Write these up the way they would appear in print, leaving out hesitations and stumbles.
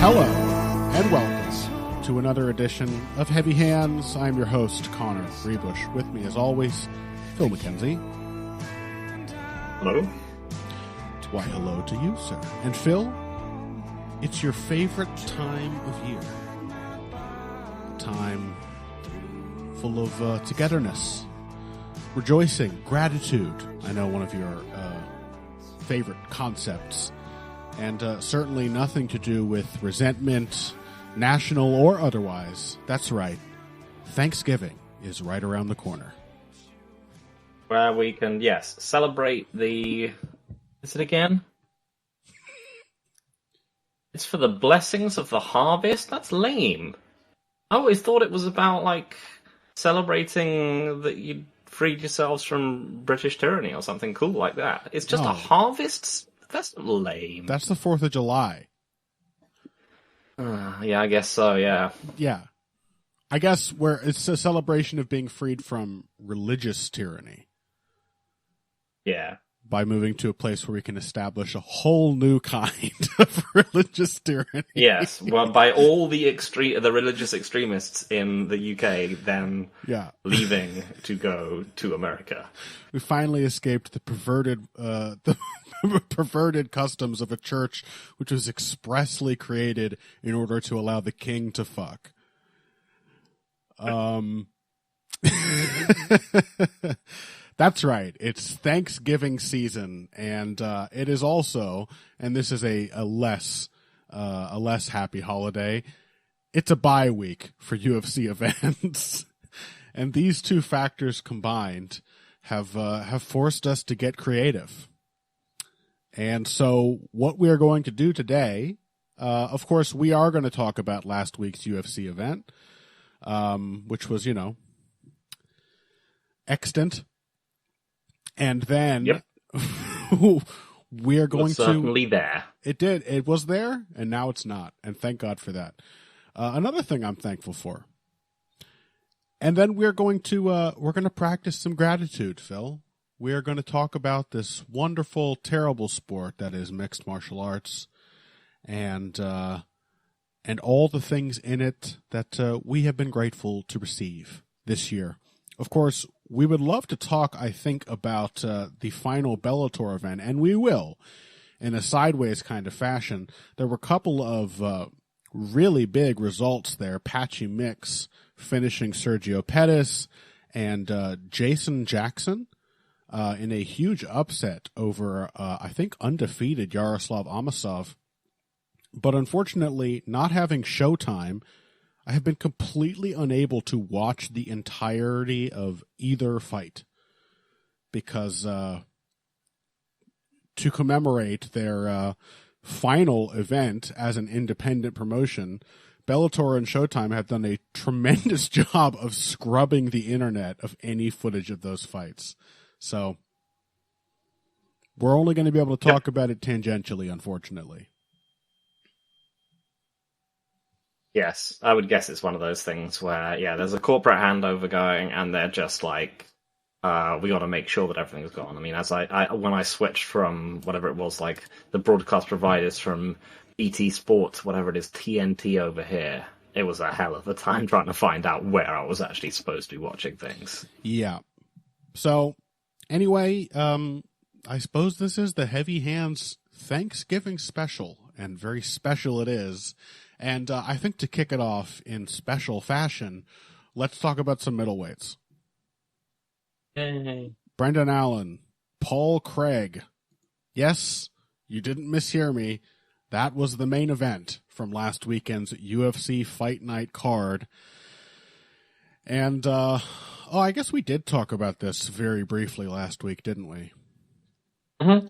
Hello, and welcome to another edition of Heavy Hands. I'm your host, Connor Freebush. With me, as always, Phil McKenzie. Hello. Why, hello to you, sir. And Phil, it's your favorite time of year. A time full of togetherness, rejoicing, gratitude. I know one of your favorite concepts. And certainly nothing to do with resentment, national or otherwise. That's right. Thanksgiving is right around the corner. Where we can, yes, celebrate the... Is it again? It's for the blessings of the harvest? That's lame. I always thought it was about, like, celebrating that you freed yourselves from British tyranny or something cool like that. It's just a harvest? That's lame. That's the 4th of July. Yeah, I guess so, yeah. Yeah. I guess where it's a celebration of being freed from religious tyranny. Yeah. By moving to a place where we can establish a whole new kind of religious tyranny. Yes, well, by all the religious extremists in the UK then leaving to go to America. We finally escaped the perverted perverted customs of a church which was expressly created in order to allow the king to fuck. That's right. It's Thanksgiving season, and it is also, and this is a less happy holiday. It's a bye week for UFC events, and these two factors combined have forced us to get creative. And so, what we are going to do today, of course, we are going to talk about last week's UFC event, which was, extant. And then we're going certainly there. It did. It was there, and now it's not. And thank God for that. Another thing I'm thankful for. And then we're going to practice some gratitude, Phil. We are going to talk about this wonderful, terrible sport that is mixed martial arts, and all the things in it that we have been grateful to receive this year. Of course, we would love to talk, I think, about the final Bellator event, and we will, in a sideways kind of fashion. There were a couple of really big results there. Patchy Mix finishing Sergio Pettis and Jason Jackson in a huge upset over, I think, undefeated Yaroslav Amosov. But unfortunately, not having Showtime, I have been completely unable to watch the entirety of either fight because to commemorate their final event as an independent promotion, Bellator and Showtime have done a tremendous job of scrubbing the internet of any footage of those fights. So we're only going to be able to talk about it tangentially, unfortunately. Yes, I would guess it's one of those things where, there's a corporate handover going, and they're just like, we got to make sure that everything's gone. I mean, when I switched from whatever it was, like the broadcast providers from BT Sports, whatever it is, TNT over here, it was a hell of a time trying to find out where I was actually supposed to be watching things. Yeah. So, anyway, I suppose this is the Heavy Hands Thanksgiving special, and very special it is. And I think to kick it off in special fashion, let's talk about some middleweights. Yay. Brendan Allen, Paul Craig. Yes, you didn't mishear me. That was the main event from last weekend's UFC Fight Night card. And, I guess we did talk about this very briefly last week, didn't we? Mm-hmm.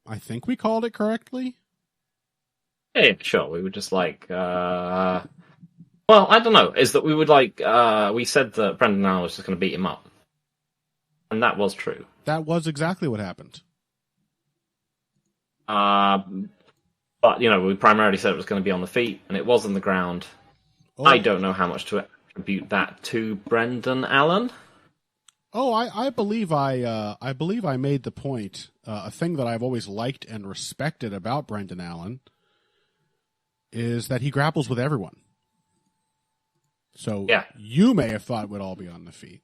I think we called it correctly. Yeah, sure. We would just like, well, I don't know. Is that we would like, we said that Brendan Allen was just going to beat him up. And that was true. That was exactly what happened. But, we primarily said it was going to be on the feet, and it was on the ground. Oh. I don't know how much to attribute that to Brendan Allen. Oh, I believe I made the point, a thing that I've always liked and respected about Brendan Allen is that he grapples with everyone. So Yeah. you may have thought it would all be on the feet.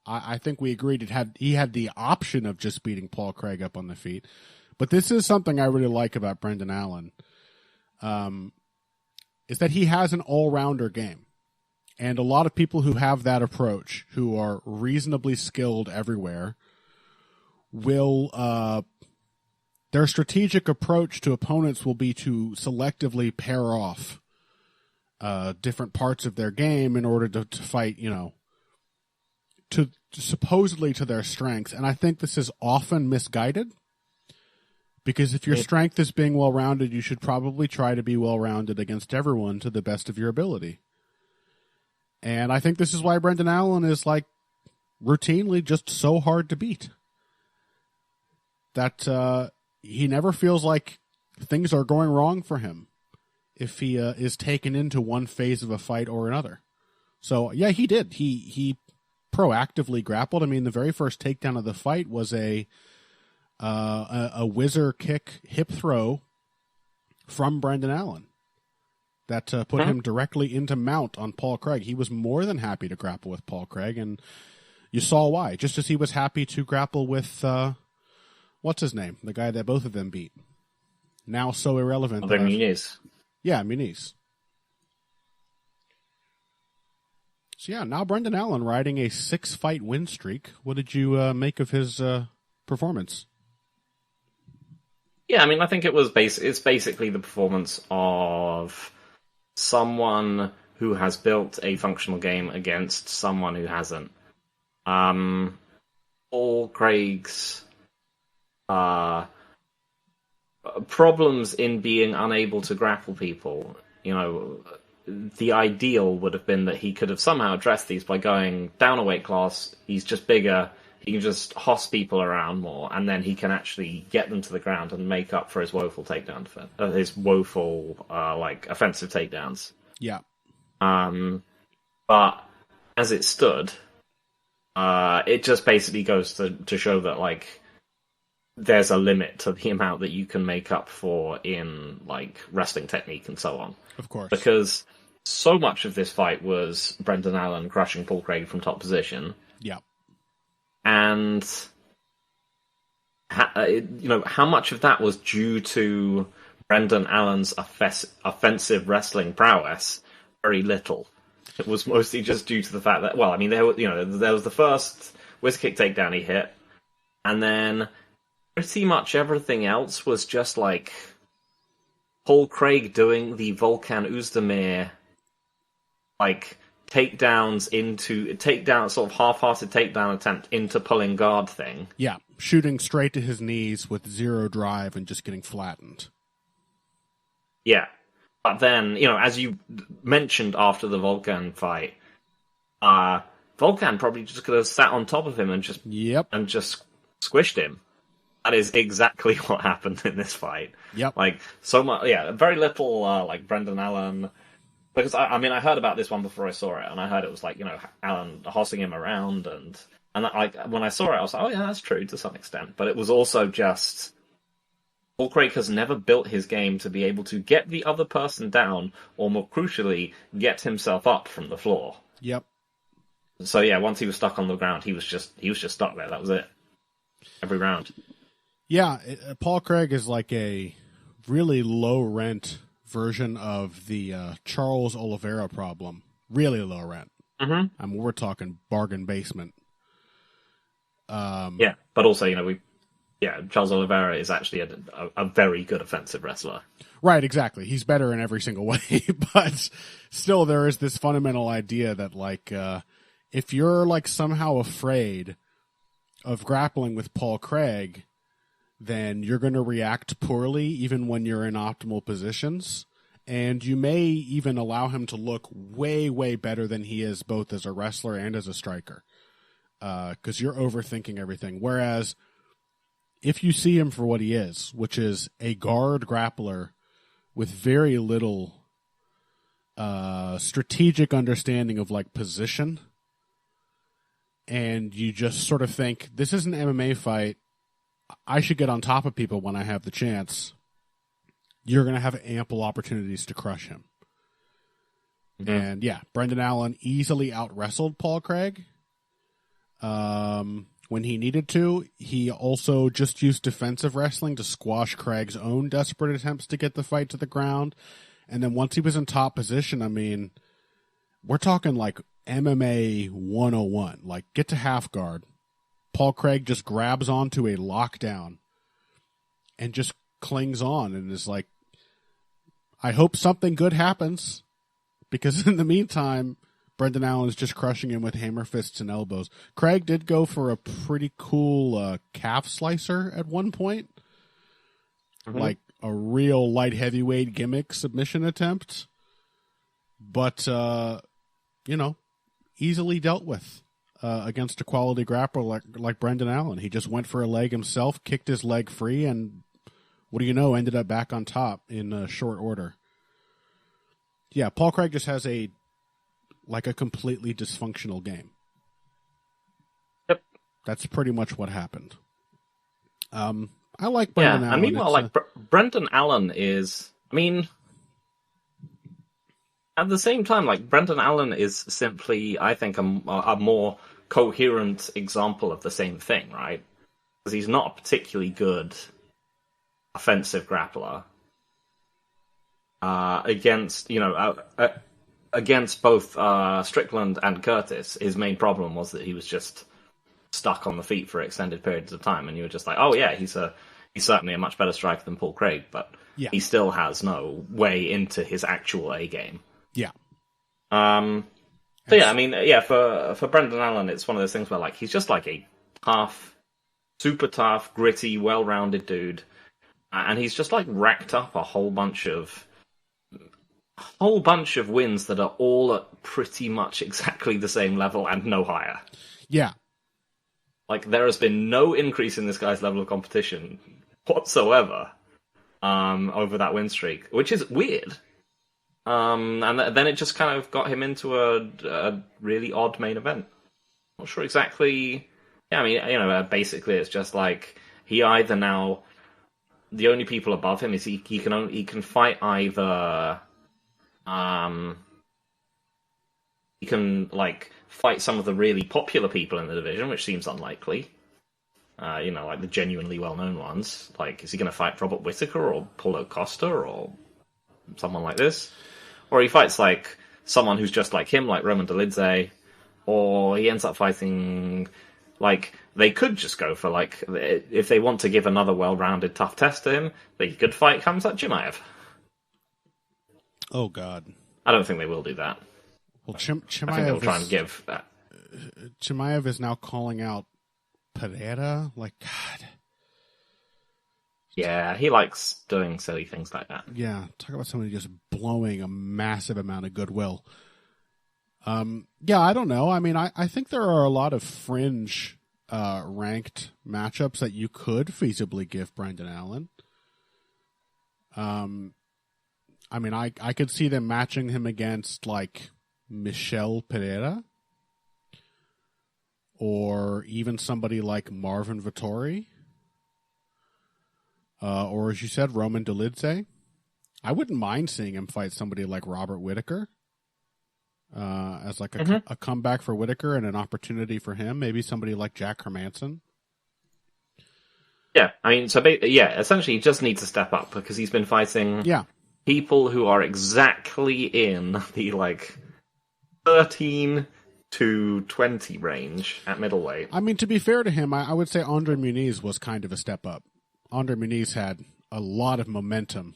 I think we agreed he had the option of just beating Paul Craig up on the feet. But this is something I really like about Brendan Allen, is that he has an all-rounder game. And a lot of people who have that approach, who are reasonably skilled everywhere, will their strategic approach to opponents will be to selectively pair off different parts of their game in order to fight, to supposedly to their strengths. And I think this is often misguided, because if your strength is being well-rounded, you should probably try to be well-rounded against everyone to the best of your ability. And I think this is why Brendan Allen is routinely just so hard to beat. That he never feels like things are going wrong for him if he is taken into one phase of a fight or another. So yeah, he did. He proactively grappled. I mean, the very first takedown of the fight was a whizzer kick hip throw from Brendan Allen that put him directly into mount on Paul Craig. He was more than happy to grapple with Paul Craig, and you saw why. Just as he was happy to grapple with, what's his name? The guy that both of them beat. Now so irrelevant. Muniz. Yeah, Muniz. So yeah, now Brendan Allen riding a 6-fight win streak. What did you make of his performance? Yeah, I mean, I think it's basically the performance of someone who has built a functional game against someone who hasn't. Paul Craig's problems in being unable to grapple people, the ideal would have been that he could have somehow addressed these by going down a weight class. He's just bigger. He can just hoss people around more, and then he can actually get them to the ground and make up for his woeful takedown defense, his woeful offensive takedowns. Yeah. But as it stood, it just basically goes to show that there's a limit to the amount that you can make up for in wrestling technique and so on. Of course. Because so much of this fight was Brendan Allen crushing Paul Craig from top position. Yeah. And how much of that was due to Brendan Allen's offensive wrestling prowess? Very little. It was mostly just due to the fact that, there was the first whiz kick takedown he hit, and then pretty much everything else was just Paul Craig doing the Volkan Oezdemir takedown, sort of half-hearted takedown attempt into pulling guard thing. Yeah, shooting straight to his knees with zero drive and just getting flattened. Yeah. But then, as you mentioned after the Volkan fight, Volkan probably just could have sat on top of him and just squished him. That is exactly what happened in this fight. Yep. So much, very little, Brendan Allen. Because, I heard about this one before I saw it, and I heard it was Allen hossing him around, and when I saw it, I was like, oh yeah, that's true to some extent. But it was also just, Paul Craig has never built his game to be able to get the other person down, or more crucially, get himself up from the floor. Yep. So yeah, once he was stuck on the ground, he was just stuck there. That was it. Every round. Yeah, Paul Craig is like a really low rent version of the Charles Oliveira problem. Really low rent. Mm-hmm. We're talking bargain basement. Yeah, but also, Charles Oliveira is actually a very good offensive wrestler. Right, exactly. He's better in every single way, but still there is this fundamental idea that if you're somehow afraid of grappling with Paul Craig, then you're going to react poorly even when you're in optimal positions. And you may even allow him to look way, way better than he is, both as a wrestler and as a striker. Because you're overthinking everything. Whereas, if you see him for what he is, which is a guard grappler with very little strategic understanding of position, and you just sort of think, this is an MMA fight, I should get on top of people when I have the chance. you're going to have ample opportunities to crush him. Mm-hmm. And yeah, Brendan Allen easily out-wrestled Paul Craig. When he needed to, he also just used defensive wrestling to squash Craig's own desperate attempts to get the fight to the ground. And then once he was in top position, I mean, we're talking like MMA 101. Like, get to half guard. Paul Craig just grabs onto a lockdown and just clings on and is like, I hope something good happens. Because in the meantime, Brendan Allen is just crushing him with hammer fists and elbows. Craig did go for a pretty cool calf slicer at one point. Mm-hmm. Like a real light heavyweight gimmick submission attempt. But, easily dealt with against a quality grappler like Brendan Allen. He just went for a leg himself, kicked his leg free, and what do you know, ended up back on top in short order. Yeah, Paul Craig just has a completely dysfunctional game. Yep. That's pretty much what happened. I like Brendan Allen. And meanwhile, Brendan Allen is, at the same time, Brendan Allen is simply, I think, a more coherent example of the same thing, right? Because he's not a particularly good offensive grappler. Against both Strickland and Curtis, his main problem was that he was just stuck on the feet for extended periods of time, and you were just like, oh yeah, he's certainly a much better striker than Paul Craig, but he still has no way into his actual A game. Yeah. For Brendan Allen, it's one of those things where he's just a tough, super tough, gritty, well-rounded dude, and he's just racked up a whole bunch of wins that are all at pretty much exactly the same level and no higher. Yeah. There has been no increase in this guy's level of competition whatsoever over that win streak, which is weird. And then it just kind of got him into a really odd main event. Not sure exactly. Yeah, basically it's just he either now, the only people above him is he can fight either. He can fight some of the really popular people in the division, which seems unlikely. The genuinely well-known ones. Is he going to fight Robert Whittaker or Paulo Costa or someone like this? Or he fights someone who's just like him, like Roman Dolidze, or he ends up fighting they could just go for if they want to give another well-rounded tough test to him, they could fight Khamzat Chimaev. Oh God! I don't think they will do that. Well, Chimaev I think they'll try and give that. Chimaev is now calling out Pereira. God. Yeah, he likes doing silly things like that. Yeah, talk about somebody just blowing a massive amount of goodwill. I don't know. I think there are a lot of fringe ranked matchups that you could feasibly give Brendan Allen. I could see them matching him against Michel Pereira, or even somebody like Marvin Vettori. Or as you said, Roman Dolidze. I wouldn't mind seeing him fight somebody like Robert Whittaker. As a comeback for Whittaker and an opportunity for him. Maybe somebody like Jack Hermanson. Yeah, essentially he just needs to step up because he's been fighting people who are exactly in the 13 to 20 range at middleweight. To be fair to him, I would say Andre Muniz was kind of a step up. Andre Muniz had a lot of momentum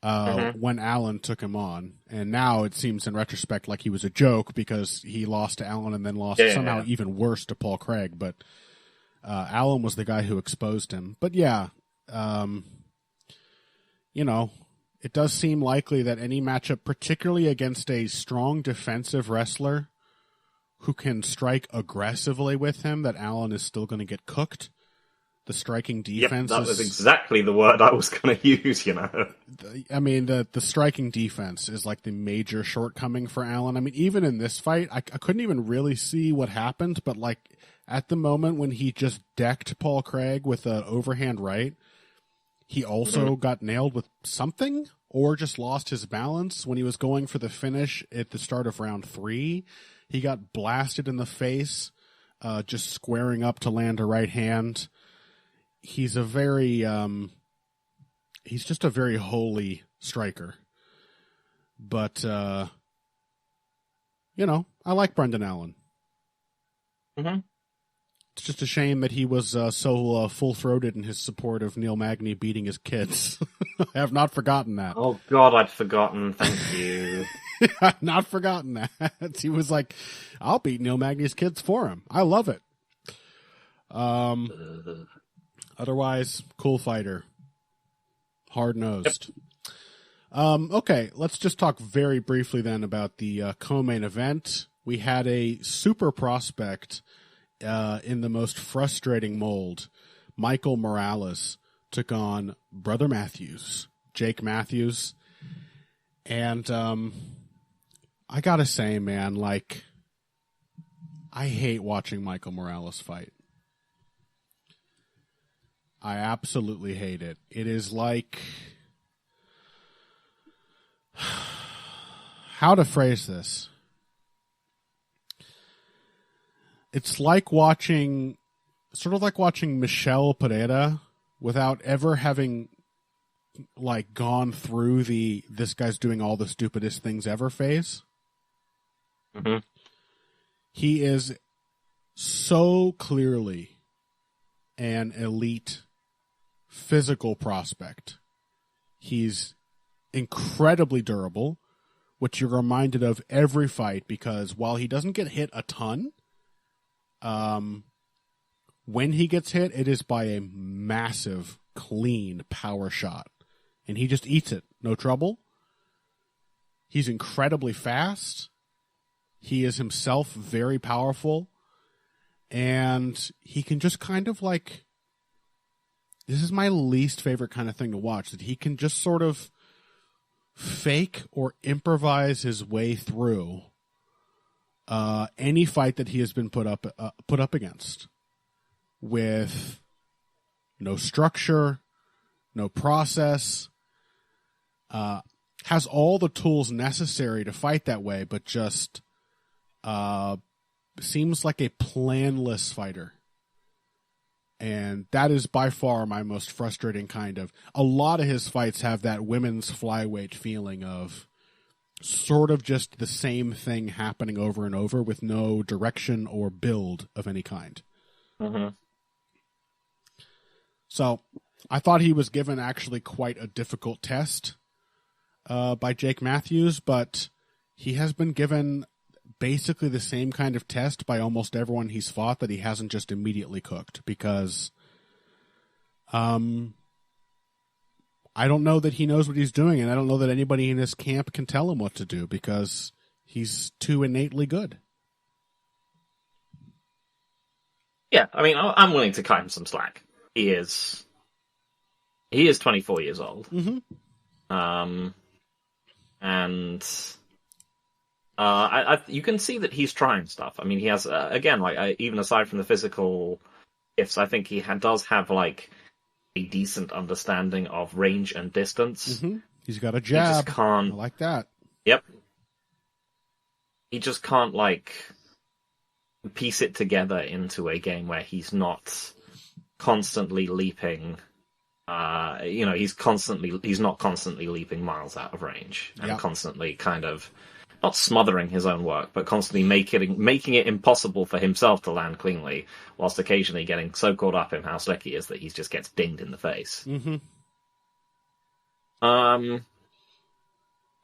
when Allen took him on, and now it seems in retrospect like he was a joke because he lost to Allen and then lost even worse to Paul Craig, but Allen was the guy who exposed him. But it does seem likely that any matchup, particularly against a strong defensive wrestler who can strike aggressively with him, that Allen is still going to get cooked. The striking defense. That was exactly the word I was going to use, The striking defense is the major shortcoming for Allen. Even in this fight, I couldn't even really see what happened, but at the moment when he just decked Paul Craig with an overhand right, He also got nailed with something or just lost his balance when he was going for the finish at the start of round 3. He got blasted in the face, just squaring up to land a right hand. He's a very, he's just a very holy striker. But, you know, I like Brendan Allen. Mm-hmm. It's just a shame that he was so full-throated in his support of Neil Magny beating his kids. I have not forgotten that. Oh, God, I'd forgotten. Thank you. I've not forgotten that. He was like, I'll beat Neil Magny's kids for him. I love it. Otherwise, cool fighter. Hard-nosed. Yep. Okay, let's just talk very briefly then about the co-main event. We had a super prospect in the most frustrating mold. Michael Morales took on Brother Matthews, Jake Matthews. And I gotta say, man, like, I hate watching Michael Morales fight. I absolutely hate it. It is like... How to phrase this? It's like watching... Sort of like watching Michelle Pereira without ever having, like, gone through the this guy's doing all the stupidest things ever phase. Mm-hmm. He is so clearly an elite physical prospect. He's incredibly durable, which you're reminded of every fight, because while he doesn't get hit a ton, when he gets hit, it is by a massive, clean power shot. And he just eats it. No trouble. He's incredibly fast. He is himself very powerful. And he can just kind of like... This is my least favorite kind of thing to watch. That he can just sort of fake or improvise his way through any fight that he has been put up against, with no structure, no process, has all the tools necessary to fight that way, but just seems like a planless fighter. And that is by far my most frustrating kind of... A lot of his fights have that women's flyweight feeling of sort of just the same thing happening over and over with no direction or build of any kind. Mm-hmm. So I thought he was given actually quite a difficult test by Jake Matthews, but he has been given basically the same kind of test by almost everyone he's fought that he hasn't just immediately cooked, because I don't know that he knows what he's doing, and I don't know that anybody in his camp can tell him what to do, because he's too innately good. Yeah, I mean, I'm willing to cut him some slack. He is 24 years old. Mm-hmm. And you can see that he's trying stuff. I mean, he has, again, like, even aside from the physical gifts, I think he does have, like, a decent understanding of range and distance. Mm-hmm. He's got a jab. He just can't... I like that. Yep. He just can't, like, piece it together into a game where he's not constantly leaping. He's not constantly leaping miles out of range and constantly kind of not smothering his own work, but constantly making it impossible for himself to land cleanly, whilst occasionally getting so caught up in how slick he is that he just gets dinged in the face. Mm-hmm.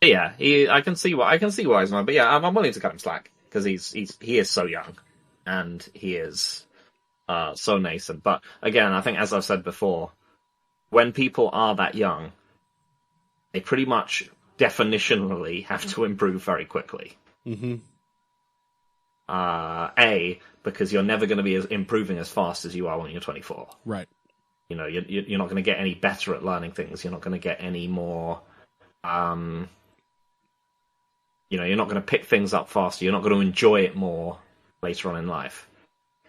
Yeah, I can see why he's not. But yeah, I'm willing to cut him slack because he is so young and he is so nascent. But again, I think, as I've said before, when people are that young, they pretty much definitionally have to improve very quickly. Mm-hmm. Because you're never going to be improving as fast as you are when you're 24. Right. You know, you're not going to get any better at learning things. You're not going to get any more... you're not going to pick things up faster. You're not going to enjoy it more later on in life.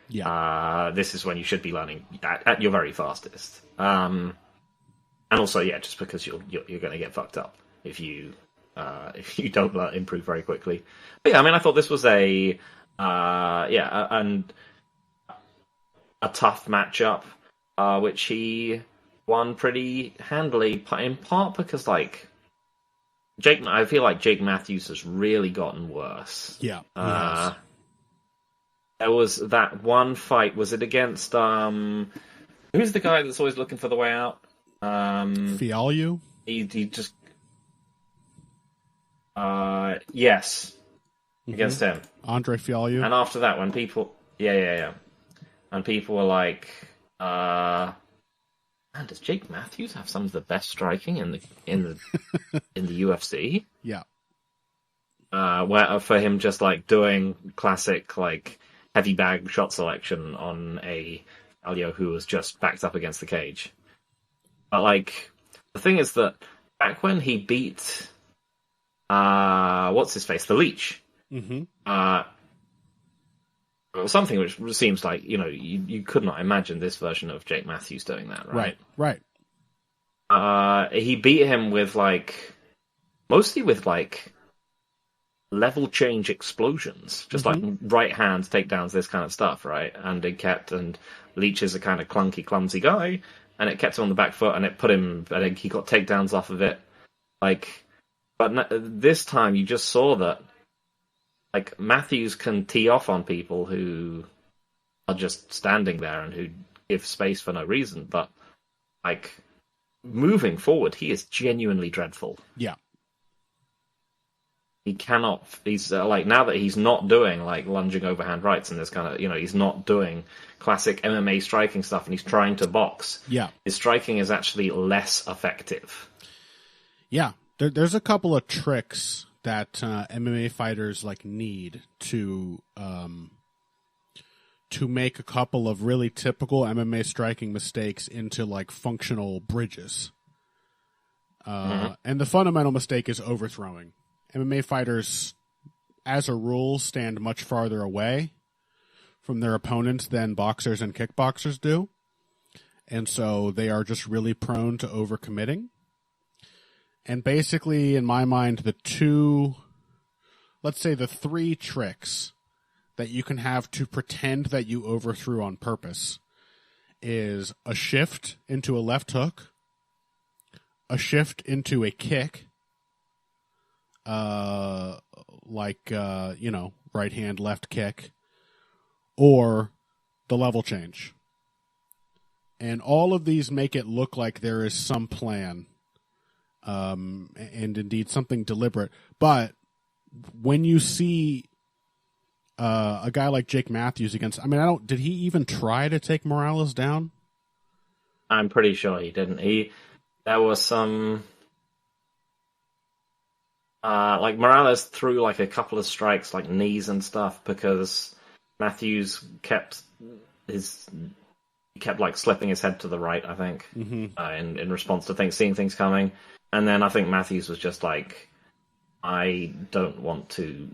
Yeah. This is when you should be learning at your very fastest. and also just because you're going to get fucked up if you don't improve very quickly. But yeah, I mean, I thought this was a and a tough matchup, which he won pretty handily, in part because I feel like Jake Matthews has really gotten worse. Yeah, he has. There was that one fight. Was it against who's the guy that's always looking for the way out? Fialho? He just yes, against him, Andre Fialho. and after that, when people and people were like, man, does Jake Matthews have some of the best striking in the in the UFC? Yeah. Where for him just doing classic heavy bag shot selection on a Alio who was just backed up against the cage. But the thing is that back when he beat what's his face, the Leech, something which seems like you could not imagine this version of Jake Matthews doing that, right? Right. He beat him with mostly with level change explosions, just right hand takedowns, this kind of stuff, right? And Leech is a kind of clunky, clumsy guy, and it kept him on the back foot, and it put him. I think he got takedowns off of it, But this time you just saw that Matthews can tee off on people who are just standing there and who give space for no reason, but moving forward, he is genuinely dreadful. Yeah. He cannot. He's now that he's not doing lunging overhand rights and this kind of he's not doing classic MMA striking stuff, and he's trying to box. Yeah, his striking is actually less effective. Yeah, there's a couple of tricks that MMA fighters need to make a couple of really typical MMA striking mistakes into functional bridges. And the fundamental mistake is overthrowing. MMA fighters, as a rule, stand much farther away from their opponents than boxers and kickboxers do. And so they are just really prone to overcommitting. And basically, in my mind, the three tricks that you can have to pretend that you overthrew on purpose is a shift into a left hook, a shift into a kick, right hand, left kick, or the level change. And all of these make it look like there is some plan, and indeed something deliberate. But when you see a guy like Jake Matthews did he even try to take Morales down? I'm pretty sure he didn't. There was some Morales threw a couple of strikes, knees and stuff, because Matthews kept slipping his head to the right, I think, in response to seeing things coming. And then I think Matthews was just I don't want to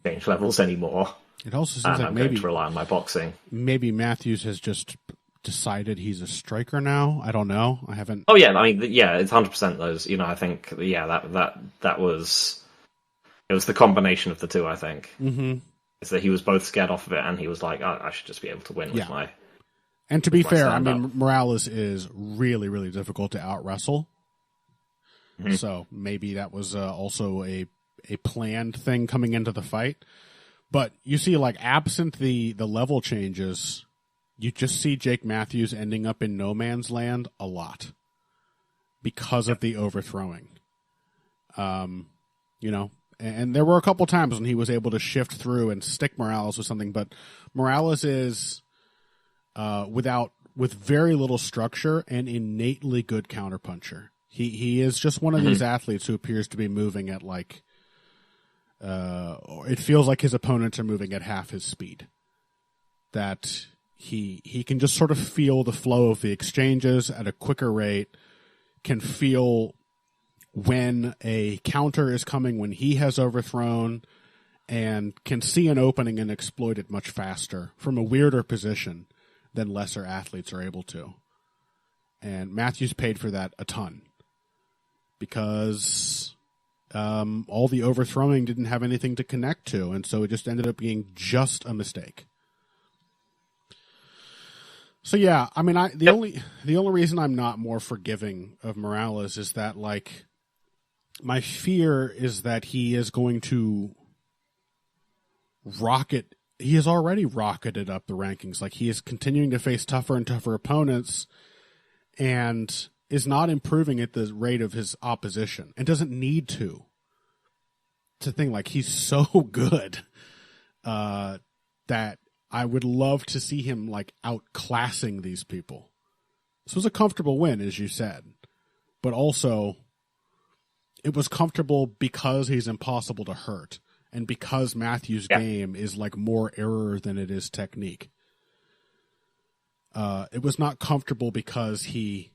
change levels anymore. It also seems I'm going to rely on my boxing. Maybe Matthews has just decided he's a striker now. I don't know. I haven't. Oh yeah, I mean, yeah, it's 100% those. I think that was the combination of the two. I think is that he was both scared off of it, and he was like, I should just be able to win with my. And to be fair, Morales is really, really difficult to out wrestle. So maybe that was also a planned thing coming into the fight. But you see, absent the level changes, you just see Jake Matthews ending up in no man's land a lot because of the overthrowing. And there were a couple times when he was able to shift through and stick Morales with something, but Morales is with very little structure and innately good counterpuncher. He is just one of these athletes who appears to be moving at it feels like his opponents are moving at half his speed. That he can just sort of feel the flow of the exchanges at a quicker rate, can feel when a counter is coming when he has overthrown, and can see an opening and exploit it much faster from a weirder position than lesser athletes are able to. And Matthews paid for that a ton because all the overthrowing didn't have anything to connect to, and so it just ended up being just a mistake. So yeah, I mean, the only reason I'm not more forgiving of Morales is that, like, my fear is that he is going to rocket. He has already rocketed up the rankings. Like, he is continuing to face tougher and tougher opponents, and is not improving at the rate of his opposition, and doesn't need to. It's a thing, like, he's so good that I would love to see him, like, outclassing these people. This was a comfortable win, as you said, but also it was comfortable because he's impossible to hurt, and because Matthews' game is, like, more error than it is technique. It was not comfortable because he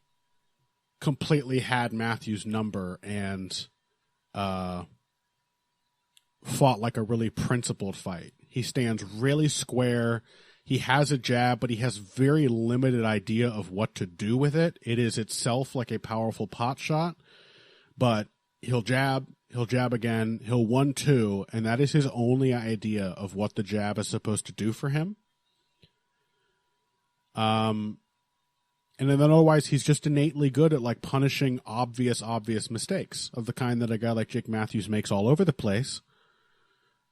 completely had Matthews' number and fought like a really principled fight. He stands really square. He has a jab, but he has very limited idea of what to do with it. It is itself like a powerful pot shot, but he'll jab again, he'll 1-2, and that is his only idea of what the jab is supposed to do for him. And then otherwise he's just innately good at, like, punishing obvious mistakes of the kind that a guy like Jake Matthews makes all over the place.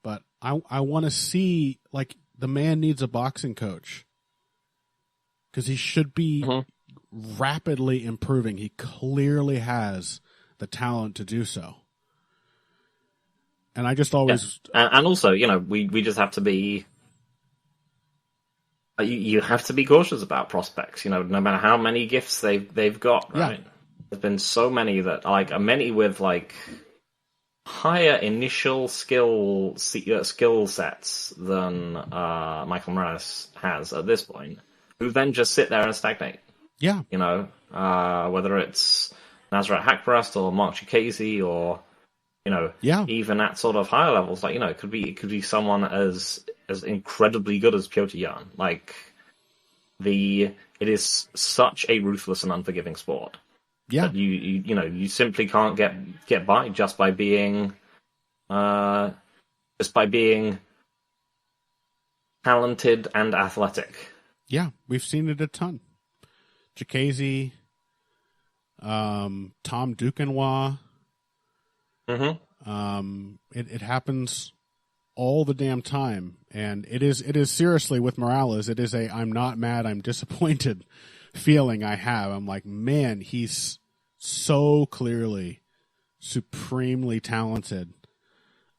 But I want to see, like, the man needs a boxing coach, because he should be rapidly improving. He clearly has the talent to do so. And I just always... Yeah. And also, you know, we just have to be... You have to be cautious about prospects, you know, no matter how many gifts they've got, right? Yeah. There's been so many that, like, many with, like, higher initial skill sets than Michael Morales has at this point, who then just sit there and stagnate. Yeah. You know, whether it's Nasrat Hakparast or Mark Chikadze or, you know, even at sort of higher levels, like, you know, it could be someone as incredibly good as Piotr Jan. Like, it is such a ruthless and unforgiving sport. Yeah, that you simply can't get by just by being talented and athletic. Yeah, we've seen it a ton. Chikadze, Tom Duquesnoy. It happens all the damn time, and it is seriously with Morales. It is I'm not mad, I'm disappointed feeling I have. I'm like, man, he's so clearly supremely talented.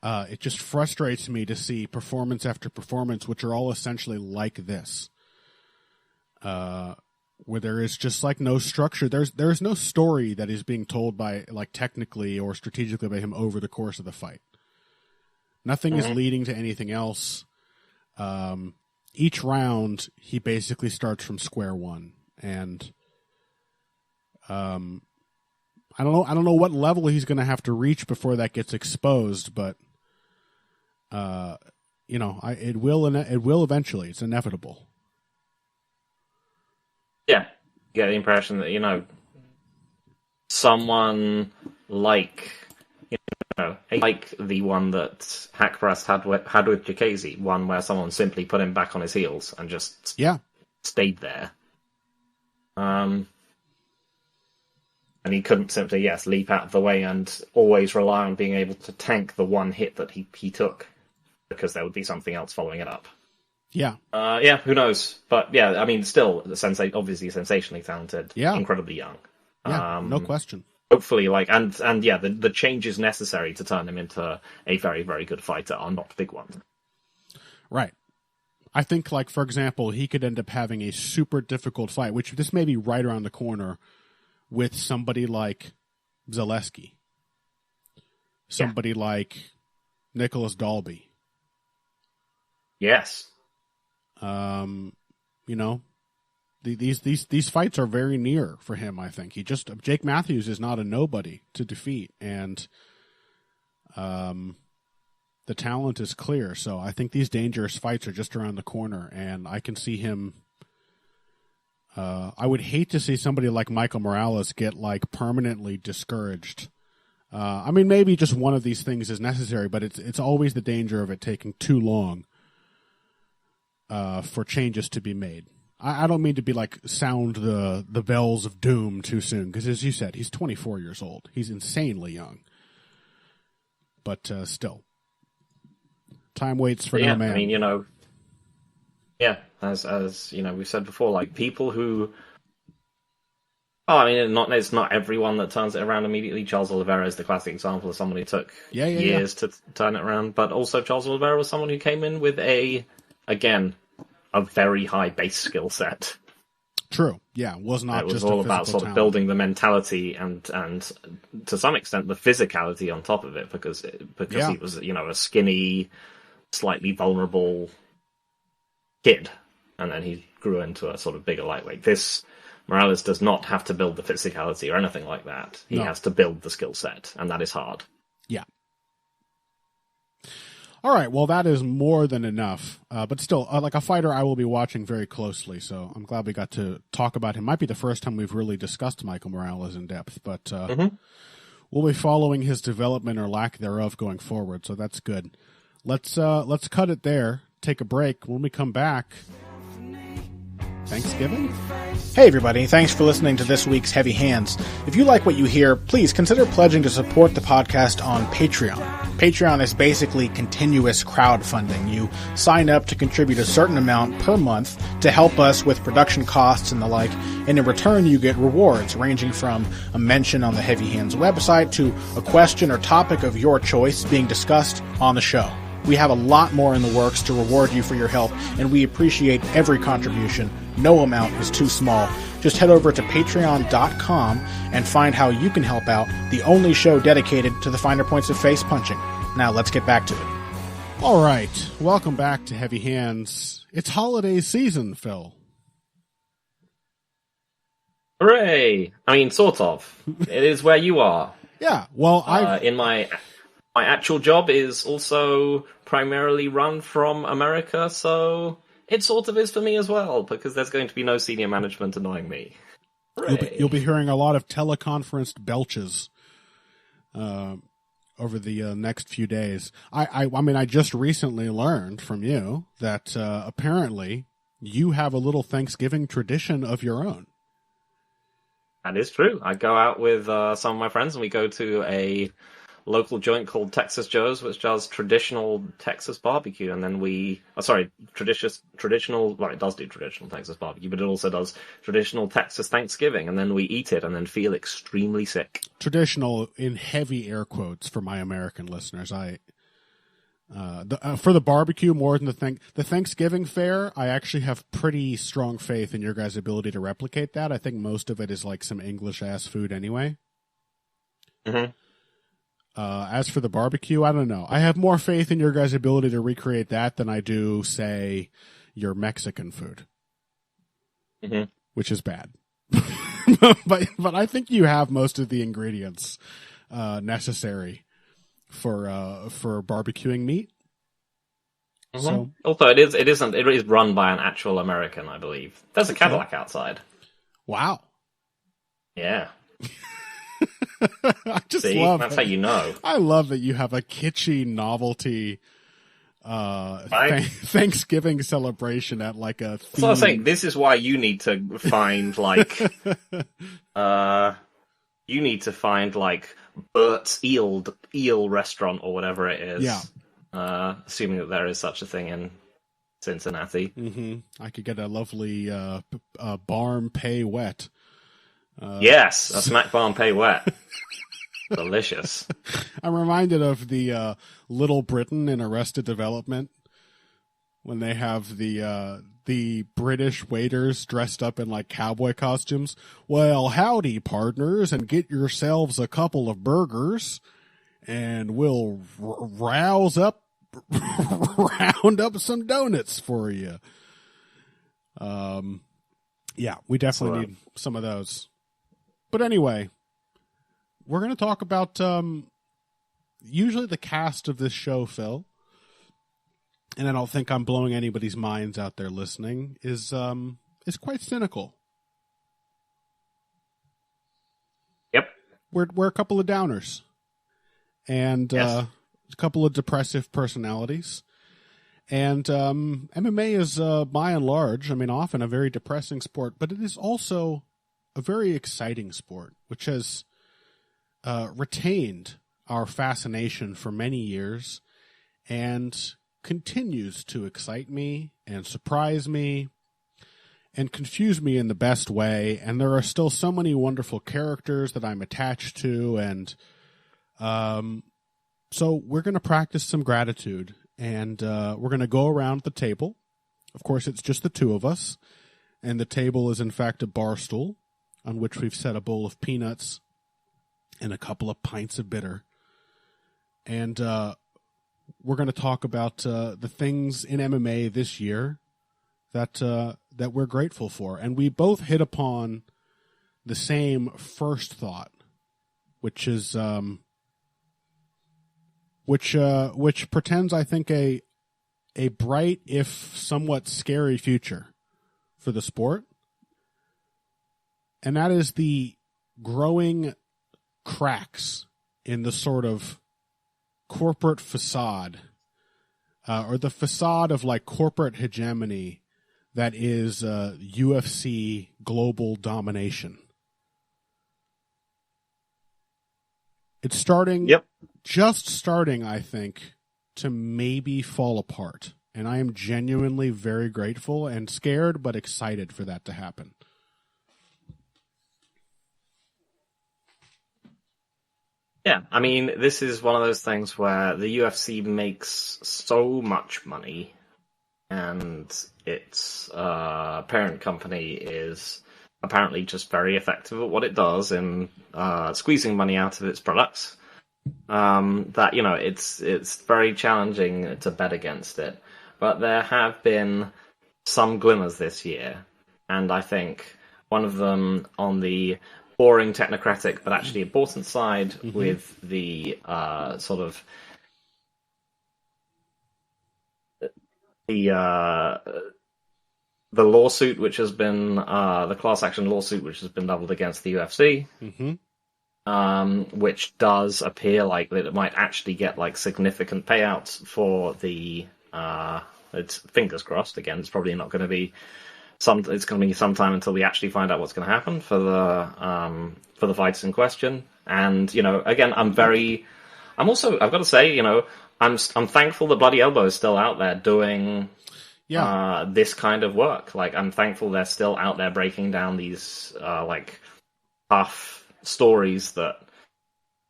It just frustrates me to see performance after performance, which are all essentially like this, where there is just, like, no structure. There's no story that is being told by, like, technically or strategically by him over the course of the fight. Nothing is leading to anything else. Each round, he basically starts from square one, and I don't know what level he's going to have to reach before that gets exposed, but you know, it will eventually. It's inevitable. Yeah, you get the impression that, you know, someone like, you know, like the one that Hakparast had with Chikadze, one where someone simply put him back on his heels and just stayed there. And he couldn't simply, leap out of the way and always rely on being able to tank the one hit that he took, because there would be something else following it up. Yeah. Who knows? But yeah, I mean, still, obviously sensationally talented, incredibly young. Yeah, no question. Hopefully, the changes necessary to turn him into a very, very good fighter are not big ones. Right. I think, like, for example, he could end up having a super difficult fight, which this may be right around the corner, with somebody like Zaleski. Somebody like Nicholas Dalby. Yes. You know, these fights are very near for him, I think. Jake Matthews is not a nobody to defeat, and the talent is clear. So I think these dangerous fights are just around the corner, and I can see him I would hate to see somebody like Michael Morales get like permanently discouraged. I mean, maybe just one of these things is necessary, but it's always the danger of it taking too long for changes to be made. I don't mean to be like sound the bells of doom too soon, because as you said, he's 24 years old. He's insanely young. But still, time waits for no man. I mean, yeah, as you know, we've said before, like people who. Oh, I mean, it's not everyone that turns it around immediately. Charles Oliveira is the classic example of someone who took years to turn it around. But also, Charles Oliveira was someone who came in with a very high base skill set. True. Yeah, was not. It was just all a about sort talent. of building the mentality and to some extent the physicality on top of it, because he was a skinny, slightly vulnerable kid, and then he grew into a sort of bigger lightweight. This Morales does not have to build the physicality or anything like that. He has to build the skill set, and that is hard. Yeah. All right, well, that is more than enough. But still, like a fighter I will be watching very closely, so I'm glad we got to talk about him. Might be the first time we've really discussed Michael Morales in depth, but we'll be following his development or lack thereof going forward, so that's good. Let's cut it there, take a break. When we come back, Thanksgiving? Hey everybody, thanks for listening to this week's Heavy Hands. If you like what you hear, please consider pledging to support the podcast on Patreon. Patreon is basically continuous crowdfunding. You sign up to contribute a certain amount per month to help us with production costs and the like, and in return you get rewards ranging from a mention on the Heavy Hands website to a question or topic of your choice being discussed on the show. We have a lot more in the works to reward you for your help, and we appreciate every contribution. No amount is too small. Just head over to patreon.com and find how you can help out, the only show dedicated to the finer points of face punching. Now let's get back to it. All right, welcome back to Heavy Hands. It's holiday season, Phil. Hooray! I mean, sort of. It is where you are. Yeah, well, in my actual job is also primarily run from America, so it sort of is for me as well, because there's going to be no senior management annoying me. You'll be hearing a lot of teleconferenced belches over the next few days. I mean, I just recently learned from you that apparently you have a little Thanksgiving tradition of your own. That is true. I go out with some of my friends, and we go to a local joint called Texas Joe's, which does traditional Texas barbecue, and then traditional. Well, it does do traditional Texas barbecue, but it also does traditional Texas Thanksgiving, and then we eat it and then feel extremely sick. Traditional in heavy air quotes for my American listeners. For the barbecue more than the Thanksgiving fare, I actually have pretty strong faith in your guys' ability to replicate that. I think most of it is like some English ass food anyway. Mm-hmm. As for the barbecue, I don't know. I have more faith in your guys' ability to recreate that than I do, say, your Mexican food, which is bad. but I think you have most of the ingredients necessary for barbecuing meat. Mm-hmm. So, although it is run by an actual American, I believe. There's a Cadillac outside. Wow. Yeah. I just See, love that's that. how you know. I love that you have a kitschy novelty Thanksgiving celebration at like a theme. So I was saying, this is why you need to find like Bert's eel restaurant or whatever it is. Yeah. Assuming that there is such a thing in Cincinnati. Mm-hmm. I could get a lovely barm pay wet. Yes, a smack barm pay wet. Delicious. I'm reminded of the Little Britain in Arrested Development when they have the British waiters dressed up in like cowboy costumes. Well, howdy, partners, and get yourselves a couple of burgers, and we'll round up some donuts for you. Yeah, we definitely need some of those. But anyway, we're going to talk about usually the cast of this show, Phil. And I don't think I'm blowing anybody's minds out there listening, is quite cynical. we're a couple of downers, and Yes. a couple of depressive personalities. And MMA is, by and large, I mean, often a very depressing sport, but it is also a very exciting sport, which has retained our fascination for many years and continues to excite me and surprise me and confuse me in the best way. And there are still so many wonderful characters that I'm attached to. And so we're going to practice some gratitude. And we're going to go around the table. Of course, it's just the two of us. And the table is, in fact, a bar stool on which we've set a bowl of peanuts and a couple of pints of bitter. And we're going to talk about the things in MMA this year that we're grateful for. And we both hit upon the same first thought, which is... which pretends, I think, a bright, if somewhat scary future for the sport. And that is the growing cracks in the sort of corporate facade, or the facade of like corporate hegemony that is UFC global domination. It's starting... Yep. Just starting, I think, to maybe fall apart. And I am genuinely very grateful and scared, but excited for that to happen. Yeah, I mean, this is one of those things where the UFC makes so much money, and its parent company is apparently just very effective at what it does in squeezing money out of its products. That, you know, it's very challenging to bet against it. But there have been some glimmers this year, and I think one of them on the boring, technocratic, but actually important side, with the sort of the lawsuit, which has been the class action lawsuit, which has been leveled against the UFC. Which does appear like that it might actually get like significant payouts for the. It's fingers crossed. Again, it's probably not going to be It's going to be some time until we actually find out what's going to happen for the fights in question. And you know, again, I've got to say, you know, I'm thankful that Bloody Elbow is still out there doing. This kind of work. Like, I'm thankful they're still out there breaking down these like tough stories that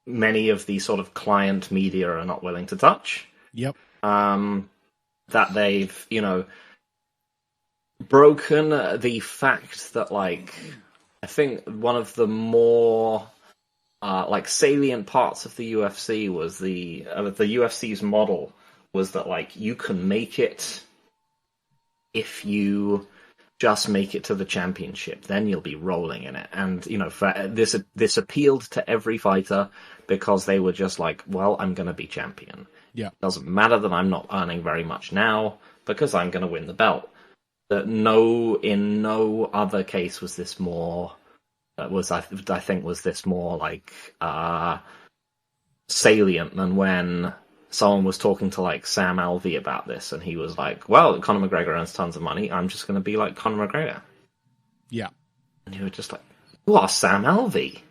many of the sort of client media are not willing to touch. Yep. That they've, you know, broken the fact that, like, I think one of the more like salient parts of the UFC was the UFC's model was that, like, you can make it if you just make it to the championship, then you'll be rolling in it. And, you know, for this appealed to every fighter because they were just like, well, I'm going to be champion. Yeah. Doesn't matter that I'm not earning very much now because I'm going to win the belt. In no other case was this more, I think was this more like salient than when someone was talking to like Sam Alvey about this, and he was like, well, Conor McGregor earns tons of money, I'm just going to be like Conor McGregor. Yeah. And you were just like, you are Sam Alvey.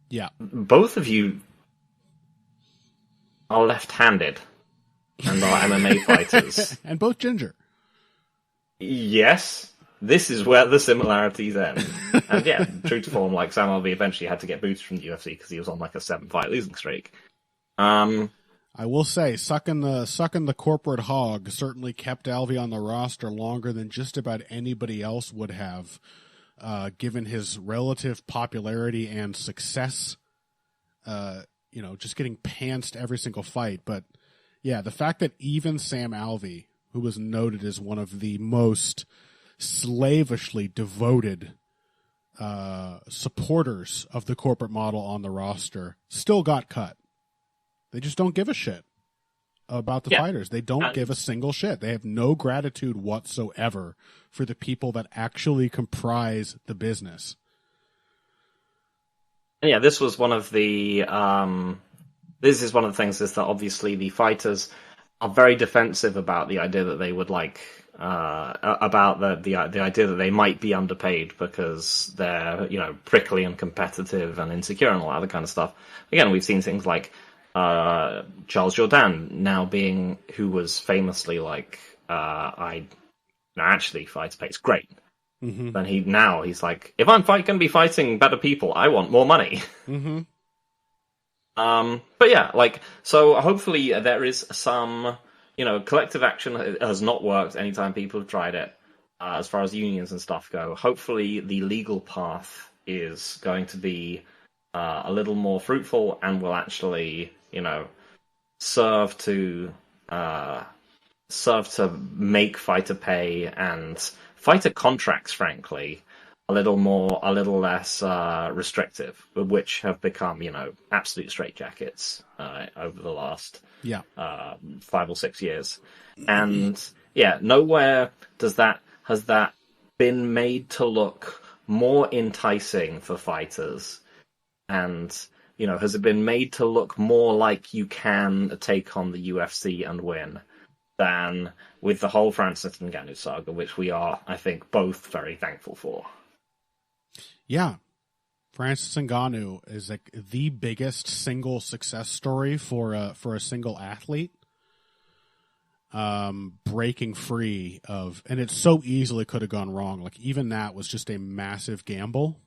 Yeah. Both of you are left-handed and are MMA fighters. And both ginger. Yes. This is where the similarities end. And yeah, true to form, like, Sam Alvey eventually had to get booted from the UFC because he was on like a 7-fight losing streak. I will say, sucking the corporate hog certainly kept Alvey on the roster longer than just about anybody else would have, given his relative popularity and success. You know, just getting pantsed every single fight. But yeah, the fact that even Sam Alvey, who was noted as one of the most slavishly devoted supporters of the corporate model on the roster, still got cut. They just don't give a shit about the fighters. They don't give a single shit. They have no gratitude whatsoever for the people that actually comprise the business. And yeah, this was one of the. This is one of the things is that obviously the fighters are very defensive about the idea that they would about the idea that they might be underpaid because they're prickly and competitive and insecure and all that other kind of stuff. Again, we've seen things like Charles Jourdain now who was famously like actually fighter pay is great. Mm-hmm. Then he's like, if I'm going to be fighting better people, I want more money. Mm-hmm. But yeah, so hopefully there is some, collective action has not worked anytime people have tried it, as far as unions and stuff go. Hopefully the legal path is going to be a little more fruitful and will actually, serve to make fighter pay and fighter contracts, frankly, a little less restrictive, which have become, absolute straitjackets over the last 5 or 6 years. And yeah, nowhere has that been made to look more enticing for fighters, and has it been made to look more like you can take on the UFC and win than with the whole Francis Ngannou saga, which we are, I think, both very thankful for. Yeah. Francis Ngannou is like the biggest single success story for a single athlete. Breaking free of, and it so easily could have gone wrong. Like even that was just a massive gamble.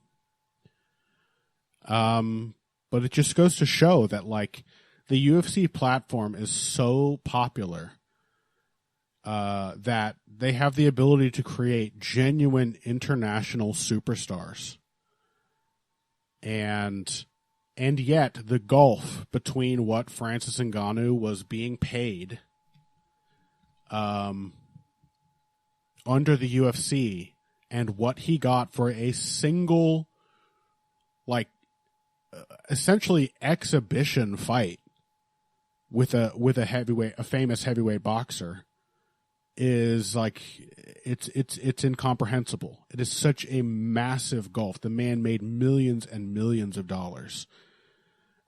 But it just goes to show that like the UFC platform is so popular that they have the ability to create genuine international superstars. And yet the gulf between what Francis Ngannou was being paid under the UFC and what he got for a single, like, essentially exhibition fight with a famous heavyweight boxer is like it's incomprehensible. It is such a massive gulf. The man made millions and millions of dollars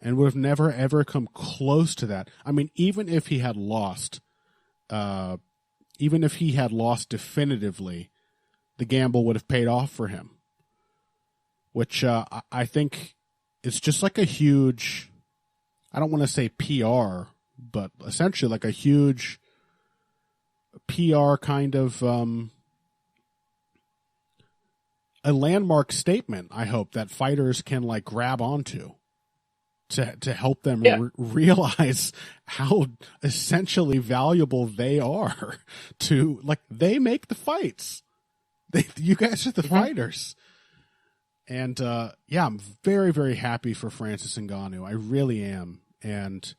and would have never ever come close to that. I mean, even if he had lost definitively, the gamble would have paid off for him, which I think is just like a huge, I don't want to say PR, but essentially like a huge PR kind of a landmark statement, I hope, that fighters can like grab onto to help them realize how essentially valuable they are to, like, they make the fights. You guys are the fighters. And I'm very, very happy for Francis Ngannou. I really am. And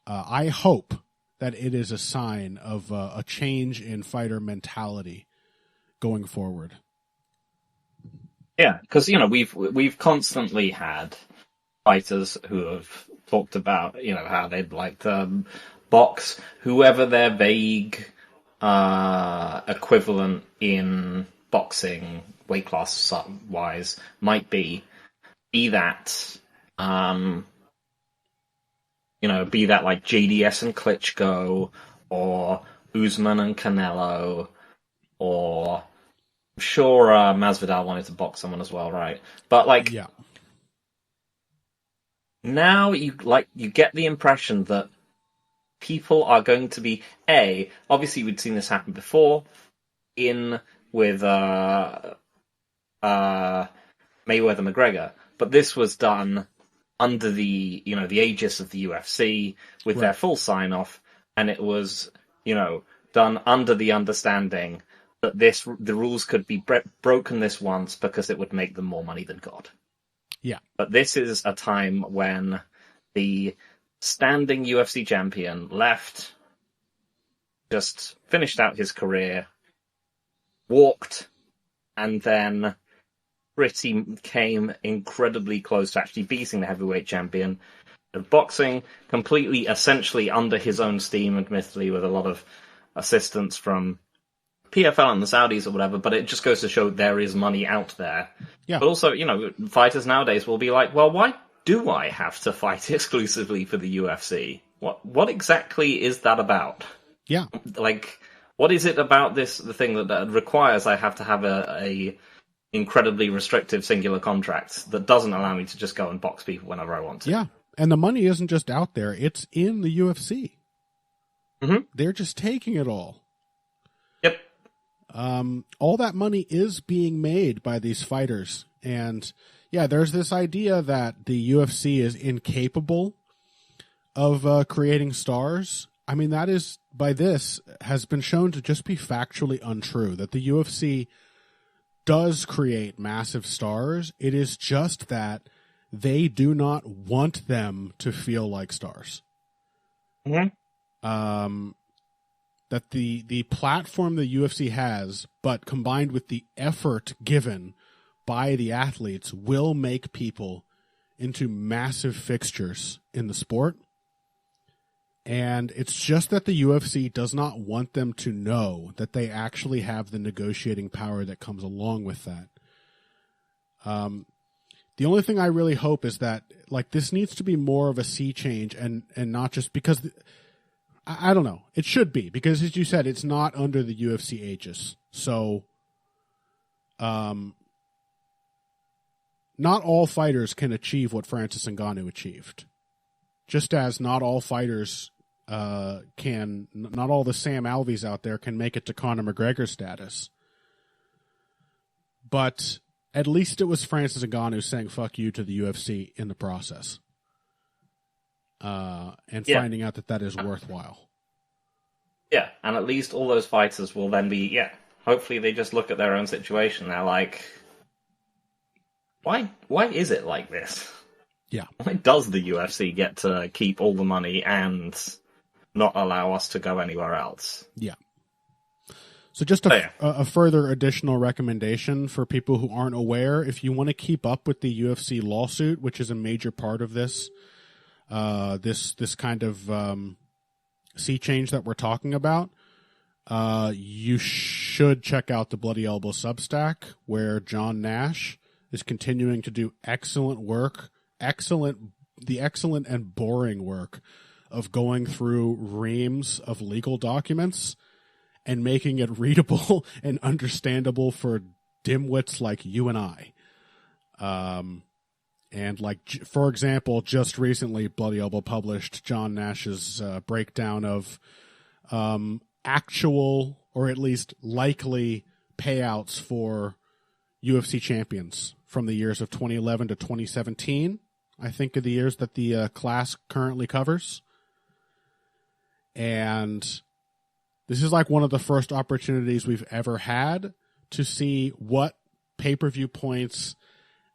I hope that it is a sign of a change in fighter mentality going forward. Yeah, because we've constantly had fighters who have talked about how they'd like to box whoever their vague equivalent in boxing weight class wise might be that be that like JDS and Klitschko, or Usman and Canelo, or I'm sure Masvidal wanted to box someone as well, right? But like, now you get the impression that people are going to be obviously we'd seen this happen before with Mayweather-McGregor, but this was done under the the aegis of the UFC with their full sign-off, and it was done under the understanding that the rules could be broken this once because it would make them more money than God. Yeah. But this is a time when the standing UFC champion left, just finished out his career, walked, and then came incredibly close to actually beating the heavyweight champion of boxing, completely, essentially under his own steam, admittedly, with a lot of assistance from PFL and the Saudis or whatever, but it just goes to show there is money out there. Yeah. But also, fighters nowadays will be like, well, why do I have to fight exclusively for the UFC? What exactly is that about? Yeah. Like, what is it about the thing that requires I have to have a incredibly restrictive singular contract that doesn't allow me to just go and box people whenever I want to? Yeah. And the money isn't just out there, it's in the UFC. Mm-hmm. They're just taking it all. Yep. All that money is being made by these fighters. And yeah, there's this idea that the UFC is incapable of creating stars. I mean, that is, by this, has been shown to just be factually untrue, that the UFC does create massive stars. It is just that they do not want them to feel like stars. Mm-hmm. That the platform the UFC has, but combined with the effort given by the athletes, will make people into massive fixtures in the sport. And it's just that the UFC does not want them to know that they actually have the negotiating power that comes along with that. The only thing I really hope is that, like, this needs to be more of a sea change and not just because... I don't know. It should be, because as you said, it's not under the UFC aegis. So, not all fighters can achieve what Francis Ngannou achieved. Just as not all fighters not all the Sam Alveys out there can make it to Conor McGregor status. But at least it was Francis Ngannou saying fuck you to the UFC in the process. Finding out that is worthwhile. Yeah, and at least all those fighters will then be, hopefully they just look at their own situation. They're like, why is it like this? Yeah. Why does the UFC get to keep all the money and not allow us to go anywhere else? Yeah. So just a further additional recommendation for people who aren't aware, if you want to keep up with the UFC lawsuit, which is a major part of this, this kind of sea change that we're talking about, you should check out the Bloody Elbow Substack, where John Nash is continuing to do excellent work, the excellent and boring work of going through reams of legal documents and making it readable and understandable for dimwits like you and I. And like, for example, just recently, Bloody Elbow published John Nash's breakdown of actual, or at least likely, payouts for UFC champions from the years of 2011 to 2017. I think are the years that the class currently covers. And this is like one of the first opportunities we've ever had to see what pay-per-view points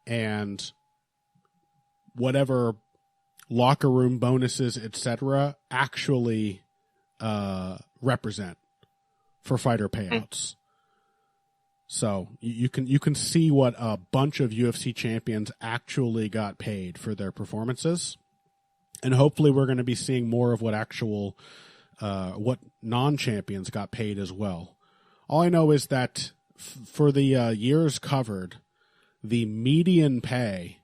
and whatever locker room bonuses, etc., actually represent for fighter payouts. So you can see what a bunch of UFC champions actually got paid for their performances, and hopefully we're going to be seeing more of what actual what non-champions got paid as well. All I know is that for the years covered, the median pay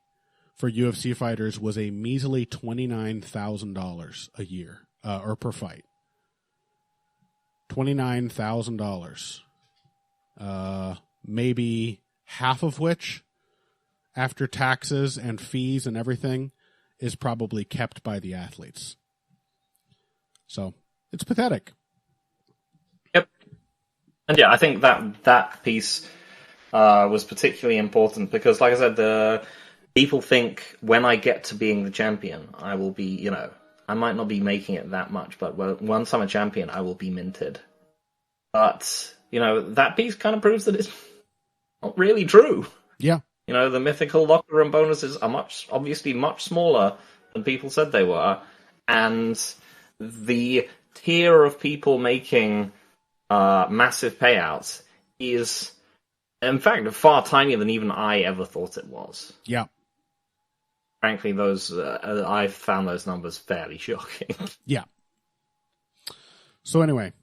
for UFC fighters was a measly $29,000 a year, or per fight. $29,000. Maybe half of which, after taxes and fees and everything, is probably kept by the athletes. So, it's pathetic. Yep. And yeah, I think that piece was particularly important because, like I said, the people think when I get to being the champion, I will be, I might not be making it that much, but once I'm a champion, I will be minted. But, that piece kind of proves that it's not really true. Yeah. The mythical locker room bonuses are obviously much smaller than people said they were. And the tier of people making massive payouts is, in fact, far tinier than even I ever thought it was. Yeah. Frankly, I found those numbers fairly shocking. Yeah. So anyway,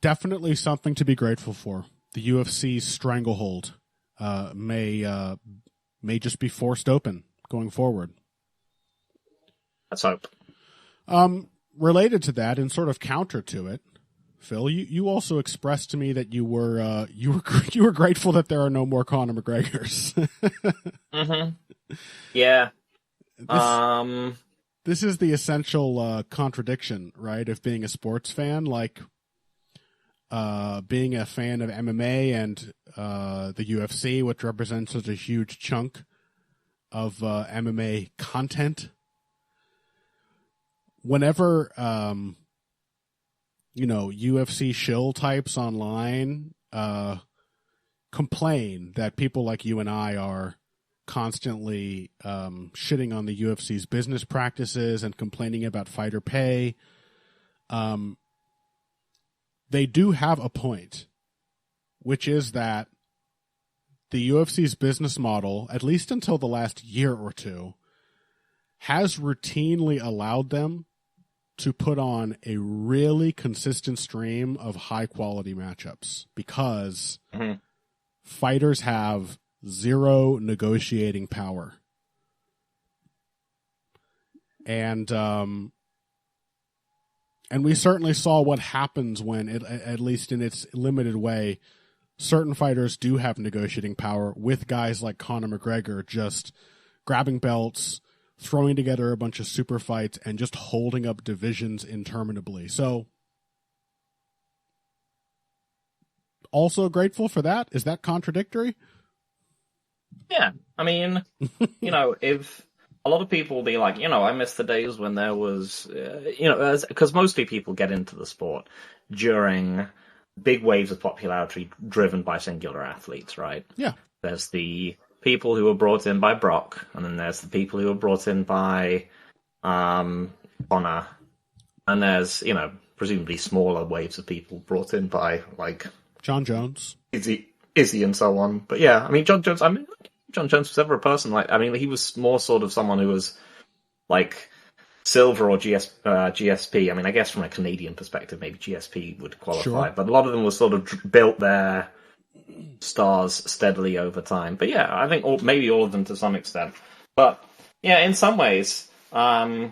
definitely something to be grateful for. The UFC's stranglehold may just be forced open going forward. Let's hope. Related to that, and sort of counter to it, Phil, you also expressed to me that you were grateful that there are no more Conor McGregors. Mm-hmm. Yeah. This is the essential contradiction, right, of being a sports fan, like being a fan of MMA and the UFC, which represents such a huge chunk of MMA content. Whenever UFC shill types online complain that people like you and I are constantly shitting on the UFC's business practices and complaining about fighter pay, they do have a point, which is that the UFC's business model, at least until the last year or two, has routinely allowed them to put on a really consistent stream of high-quality matchups because fighters have zero negotiating power. And we certainly saw what happens when, at least in its limited way, certain fighters do have negotiating power with guys like Conor McGregor just grabbing belts, throwing together a bunch of super fights, and just holding up divisions interminably. So, also grateful for that? Is that contradictory? Yeah. I mean, if a lot of people will be like, I miss the days when there was, because mostly people get into the sport during big waves of popularity driven by singular athletes, right? Yeah. There's the people who were brought in by Brock, and then there's the people who were brought in by Conor, and there's presumably smaller waves of people brought in by like John Jones, Izzy, and so on. But yeah, I mean John Jones was ever a person he was more sort of someone who was like Silver or GSP. I mean, I guess from a Canadian perspective, maybe GSP would qualify, sure. But a lot of them were sort of built their stars steadily over time. But yeah, I think maybe all of them to some extent. But yeah, in some ways, I'm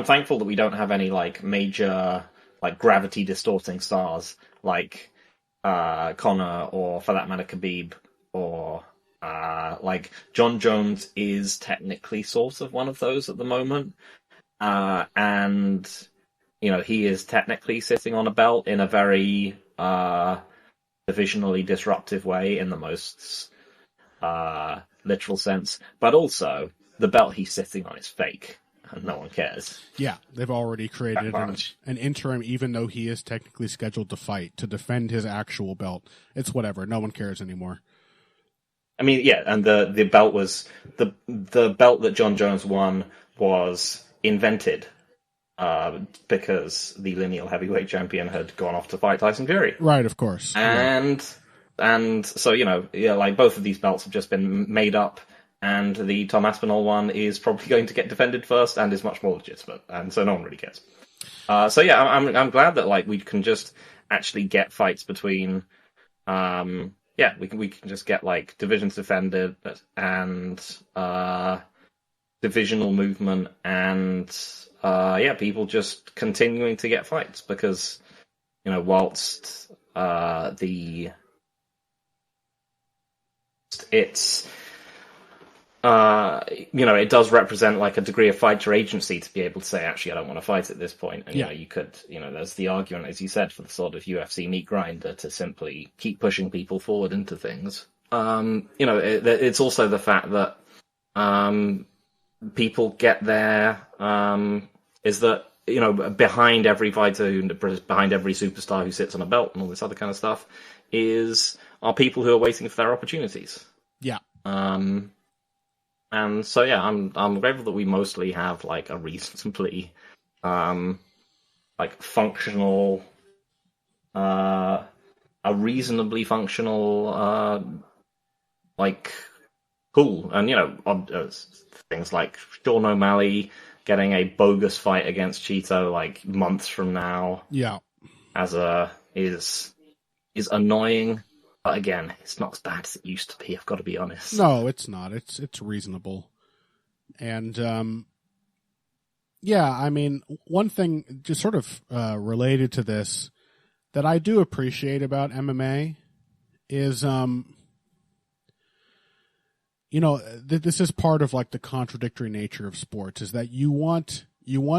thankful that we don't have any like major like gravity distorting stars like Conor, or for that matter Khabib, or like John Jones is technically sort of one of those at the moment, and he is technically sitting on a belt in a very divisionally disruptive way in the most literal sense, but also the belt he's sitting on is fake and no one cares. Yeah, they've already created an interim, even though he is technically scheduled to fight to defend his actual belt. It's whatever, no one cares anymore. I mean, yeah, and the belt was the belt that John Jones won was invented because the lineal heavyweight champion had gone off to fight Tyson Fury. Right, of course. And so like both of these belts have just been made up, and the Tom Aspinall one is probably going to get defended first and is much more legitimate, and so no one really cares. So yeah, I'm glad that like we can just actually get fights between. We can just get like divisions defended and divisional movement and people just continuing to get fights because whilst it's it does represent like a degree of fighter agency to be able to say, actually, I don't want to fight at this point. And, you could, there's the argument, as you said, for the sort of UFC meat grinder to simply keep pushing people forward into things. It's also the fact that people get there, is that, behind every fighter, behind every superstar who sits on a belt and all this other kind of stuff are people who are waiting for their opportunities. Yeah. And so, yeah, I'm grateful that we mostly have like a reasonably, functional, pool. And things like Sean O'Malley getting a bogus fight against Cheeto like months from now. Yeah. As a is annoying. But again, it's not as bad as it used to be. I've got to be honest. No, it's not. It's reasonable. And yeah, I mean, one thing just sort of related to this that I do appreciate about MMA is, this is part of like the contradictory nature of sports, is that you want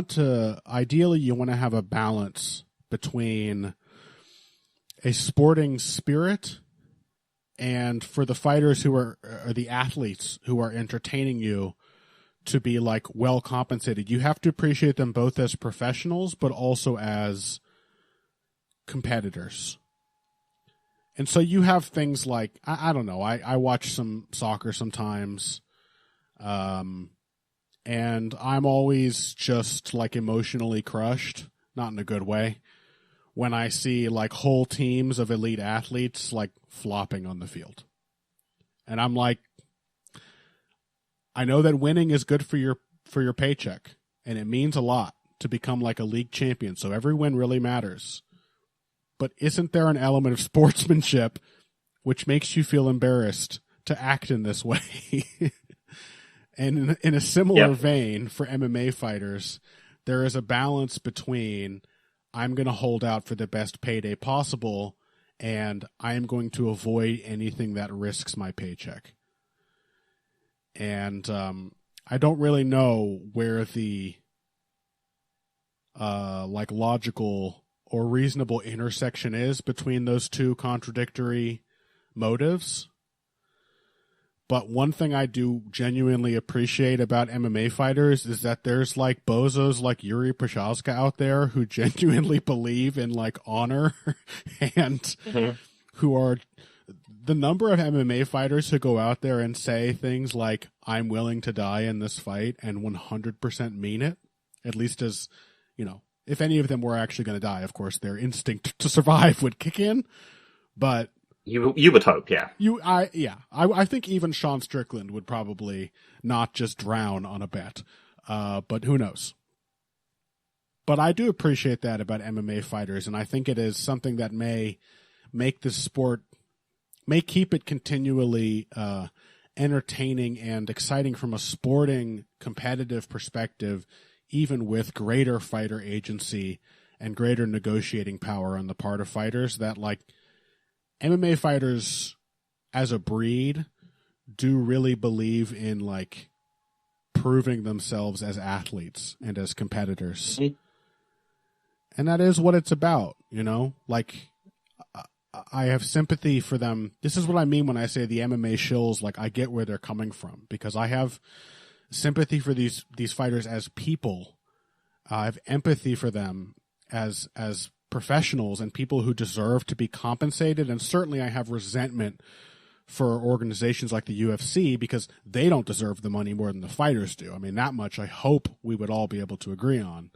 to have a balance between a sporting spirit and for the fighters who are the athletes who are entertaining you to be like well compensated. You have to appreciate them both as professionals, but also as competitors. And so you have things like, I don't know, I watch some soccer sometimes, and I'm always just like emotionally crushed, not in a good way, when I see like whole teams of elite athletes like flopping on the field. And I'm like, I know that winning is good for your paycheck, and it means a lot to become like a league champion, so every win really matters. But isn't there an element of sportsmanship which makes you feel embarrassed to act in this way? And in a similar vein for MMA fighters, there is a balance between I'm going to hold out for the best payday possible and I am going to avoid anything that risks my paycheck. And I don't really know where the logical or reasonable intersection is between those two contradictory motives. But one thing I do genuinely appreciate about MMA fighters is that there's like bozos like Yuri Prochazka out there who genuinely believe in like honor and who are the number of MMA fighters who go out there and say things like, I'm willing to die in this fight and 100% mean it, at least as, if any of them were actually going to die, of course, their instinct to survive would kick in. But you would hope, yeah. I think even Sean Strickland would probably not just drown on a bet. But who knows? But I do appreciate that about MMA fighters, and I think it is something that may make this sport, may keep it continually entertaining and exciting from a sporting, competitive perspective, even with greater fighter agency and greater negotiating power on the part of fighters, that like MMA fighters as a breed do really believe in like proving themselves as athletes and as competitors. Mm-hmm. And that is what it's about, like I have sympathy for them. This is what I mean when I say the MMA shills, like I get where they're coming from because I have sympathy for these fighters as people. I have empathy for them as professionals and people who deserve to be compensated. And certainly I have resentment for organizations like the UFC because they don't deserve the money more than the fighters do. I mean, that much I hope we would all be able to agree on.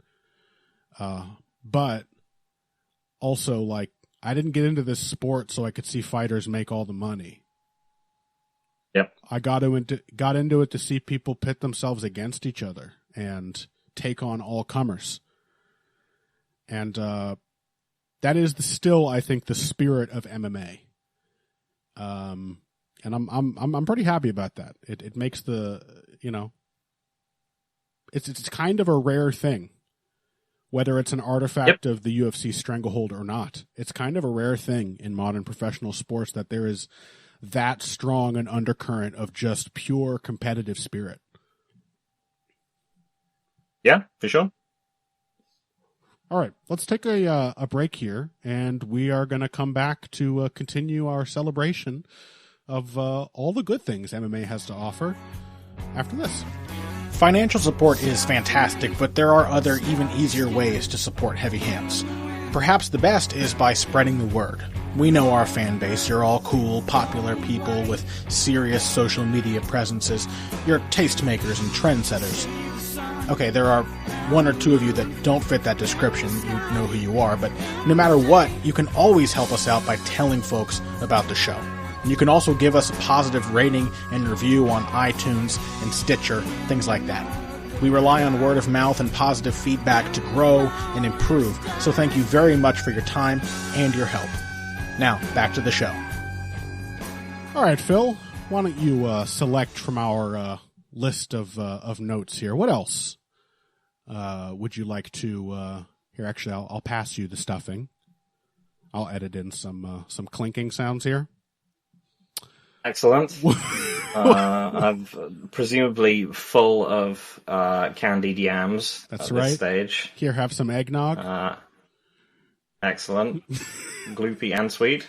But also, like, I didn't get into this sport so I could see fighters make all the money. Yep. I got into it to see people pit themselves against each other and take on all comers. And that is still, I think, the spirit of MMA. And I'm pretty happy about that. It makes it's kind of a rare thing, whether it's an artifact of the UFC stranglehold or not. It's kind of a rare thing in modern professional sports that there is that strong an undercurrent of just pure competitive spirit. Yeah, for sure. All right, let's take a break here, and we are going to come back to continue our celebration of all the good things MMA has to offer after this. Financial support is fantastic, but there are other, even easier ways to support Heavy Hands. Perhaps the best is by spreading the word. We know our fan base. You're all cool, popular people with serious social media presences. You're tastemakers and trendsetters. Okay, there are one or two of you that don't fit that description. You know who you are, but no matter what, you can always help us out by telling folks about the show. And you can also give us a positive rating and review on iTunes and Stitcher, things like that. We rely on word of mouth and positive feedback to grow and improve, so thank you very much for your time and your help. Now, back to the show. All right, Phil, why don't you select from our list of notes here? What else would you like to... Here, actually, I'll pass you the stuffing. I'll edit in some clinking sounds here. Excellent. I'm presumably full of candied yams. That's at right. This stage. Here, have some eggnog. Excellent. Gloopy and sweet.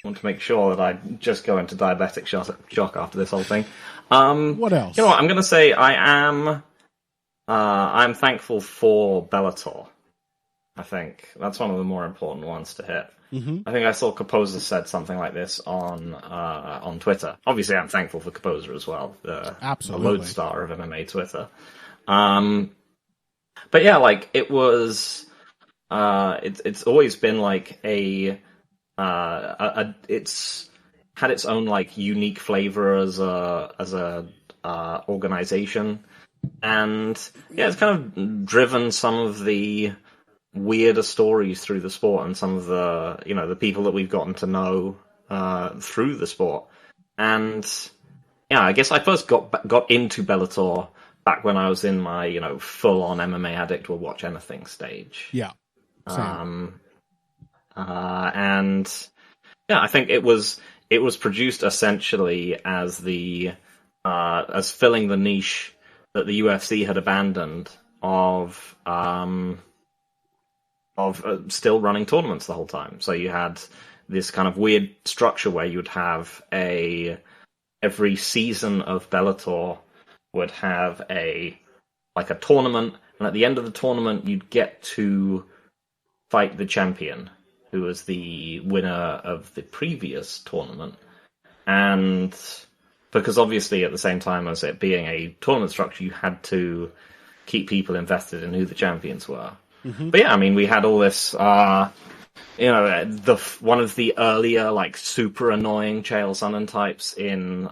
Want to make sure that I just go into diabetic shock after this whole thing. What else? You know what? I'm going to say I'm thankful for Bellator. I think that's one of the more important ones to hit. Mm-hmm. I think I saw Composer said something like this on Twitter. Obviously, I'm thankful for Composer as well, the lodestar of MMA Twitter. But yeah, like it was. It's always been like it's had its own like unique flavor as a organization, and yeah, it's kind of driven some of the weirder stories through the sport and some of the the people that we've gotten to know through the sport. And yeah, I guess I first got into Bellator back when I was in my full on MMA addict will watch anything stage. Yeah. Same. And yeah, I think it was produced essentially as as filling the niche that the UFC had abandoned of still running tournaments the whole time. So you had this kind of weird structure where you would have every season of Bellator would have a tournament, and at the end of the tournament you'd get to fight the champion, who was the winner of the previous tournament. And because obviously at the same time as it being a tournament structure, you had to keep people invested in who the champions were. Mm-hmm. But yeah, I mean, we had all this, one of the earlier, like, super annoying Chael Sonnen types in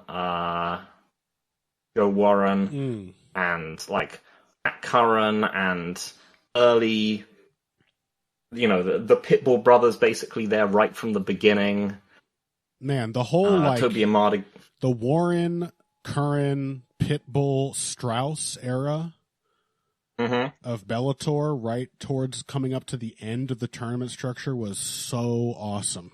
Joe Warren and, like, Matt Curran and early, the Pitbull brothers basically there right from the beginning. Man, the whole, Toby Amadi. The Warren, Curran, Pitbull, Strauss era of Bellator right towards coming up to the end of the tournament structure was so awesome.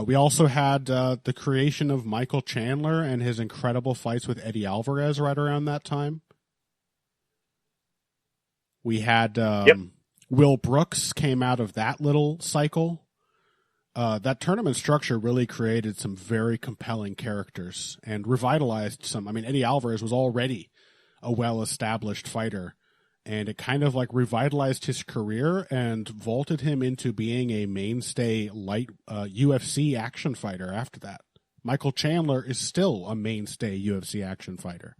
We also had the creation of Michael Chandler and his incredible fights with Eddie Alvarez right around that time. We had Will Brooks came out of that little cycle. That tournament structure really created some very compelling characters and revitalized some. I mean, Eddie Alvarez was already a well-established fighter, and it kind of like revitalized his career and vaulted him into being a mainstay light UFC action fighter after that. Michael Chandler is still a mainstay UFC action fighter.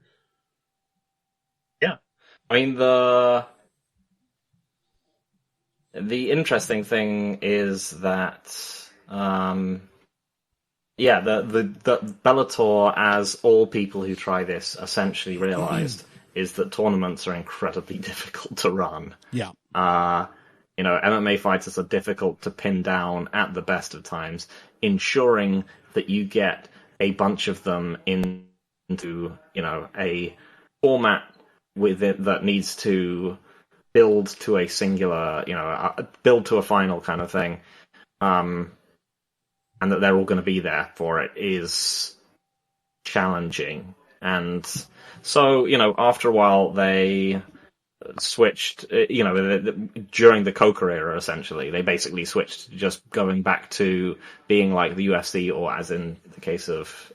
Yeah. I mean, the interesting thing is that, the Bellator, as all people who try this essentially realized, is that tournaments are incredibly difficult to run. Yeah. MMA fighters are difficult to pin down at the best of times, ensuring that you get a bunch of them into, a format with it that needs to build to a singular, build to a final kind of thing, and that they're all going to be there for it is challenging. And so, after a while, they switched, during the Coca era, essentially, they basically switched to just going back to being like the UFC, or as in the case of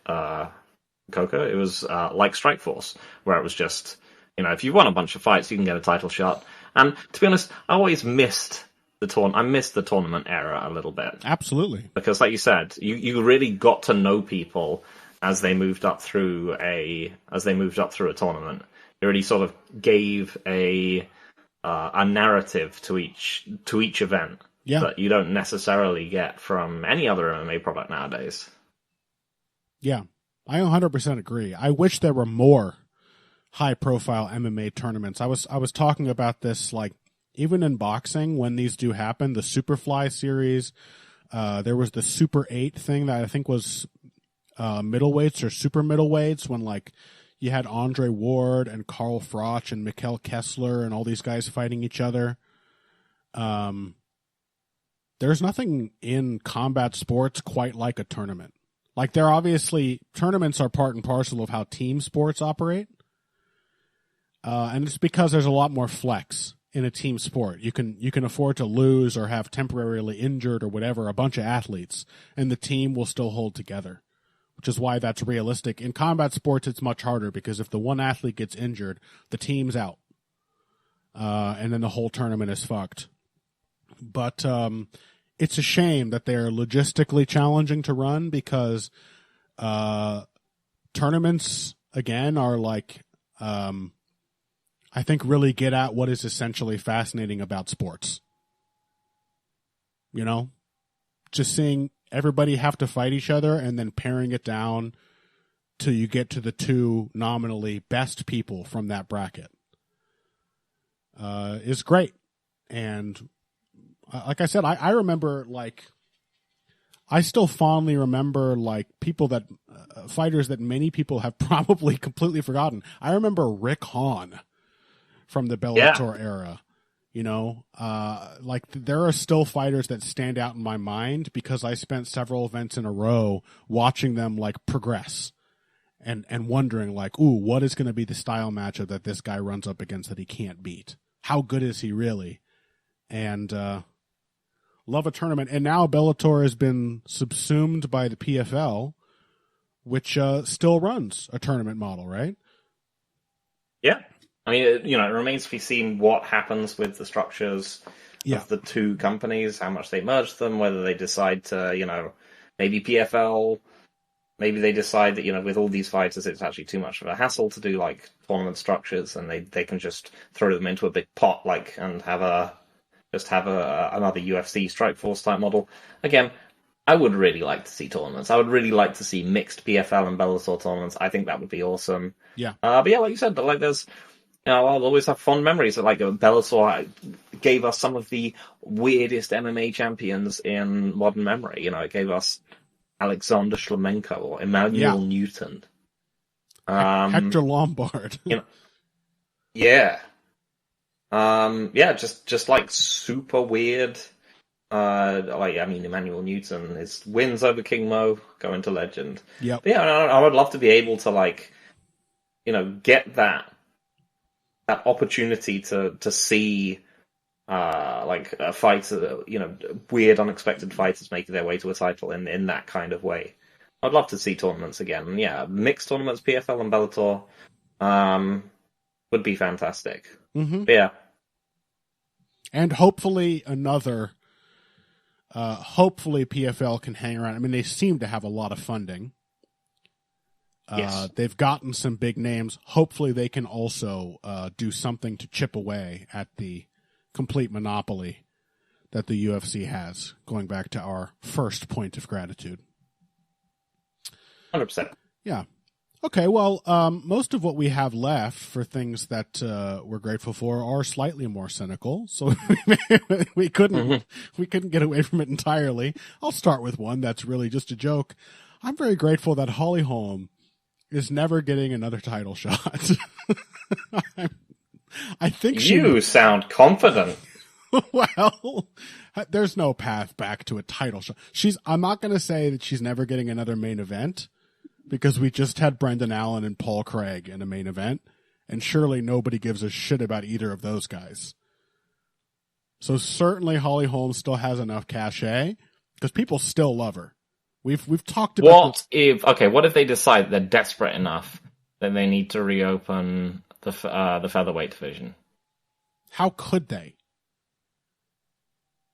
Coca, it was like Strikeforce, where it was just, if you won a bunch of fights, you can get a title shot. And to be honest, I always missed the tournament era a little bit. Absolutely. Because like you said, you really got to know people as they moved up through a tournament. It really sort of gave a narrative to each event that you don't necessarily get from any other MMA product nowadays. Yeah. I 100% agree. I wish there were more high-profile MMA tournaments. I was talking about this, like, even in boxing, when these do happen, the Superfly series, there was the Super 8 thing that I think was middleweights or super middleweights, when, like, you had Andre Ward and Carl Froch and Mikkel Kessler and all these guys fighting each other. There's nothing in combat sports quite like a tournament. Like, they're obviously, tournaments are part and parcel of how team sports operate. And it's because there's a lot more flex in a team sport. You can afford to lose or have temporarily injured or whatever a bunch of athletes, and the team will still hold together, which is why that's realistic. In combat sports, it's much harder because if the one athlete gets injured, the team's out. And then the whole tournament is fucked. But it's a shame that they're logistically challenging to run because tournaments, again, are like, I think really get at what is essentially fascinating about sports. You know? Just seeing everybody have to fight each other and then paring it down till you get to the two nominally best people from that bracket is great. And like I said, I remember, like, I still fondly remember, like, people that, fighters that many people have probably completely forgotten. I remember Rick Hahn from the Bellator era. You know, like, there are still fighters that stand out in my mind because I spent several events in a row watching them, like, progress and wondering, like, ooh, what is going to be the style matchup that this guy runs up against that he can't beat? How good is he really? And love a tournament. And now Bellator has been subsumed by the PFL, which still runs a tournament model, right? Yeah. I mean, it remains to be seen what happens with the structures of the two companies, how much they merge them, whether they decide to, maybe PFL, maybe they decide that, with all these fighters, it's actually too much of a hassle to do, like, tournament structures, and they can just throw them into a big pot, like, and have another UFC Strikeforce type model. Again, I would really like to see tournaments. I would really like to see mixed PFL and Bellator tournaments. I think that would be awesome. Yeah. But yeah, like you said, like, there's, I'll always have fond memories of, like, Bellator gave us some of the weirdest MMA champions in modern memory. It gave us Alexander Shlemenko or Emmanuel Newton. Hector Lombard. Yeah. Just like super weird. Emmanuel Newton, his wins over King Mo go into legend. Yep. But yeah, I would love to be able to, like, get that opportunity to see a fighter, weird, unexpected fighters making their way to a title in that kind of way. I'd love to see tournaments again. And yeah, mixed tournaments, PFL and Bellator, would be fantastic. Mm-hmm. Yeah. And hopefully hopefully PFL can hang around. I mean, they seem to have a lot of funding. Yes. They've gotten some big names. Hopefully they can also do something to chip away at the complete monopoly that the UFC has, going back to our first point of gratitude. 100%. Yeah. Okay, well, most of what we have left for things that we're grateful for are slightly more cynical, so we couldn't get away from it entirely. I'll start with one that's really just a joke. I'm very grateful that Holly Holm is never getting another title shot. I think you sound confident. Well, there's no path back to a title shot. I'm not going to say that she's never getting another main event, because we just had Brendan Allen and Paul Craig in a main event, and surely nobody gives a shit about either of those guys. So certainly Holly Holm still has enough cachet, because people still love her. We've talked about what if they decide they're desperate enough that they need to reopen the featherweight division? How could they?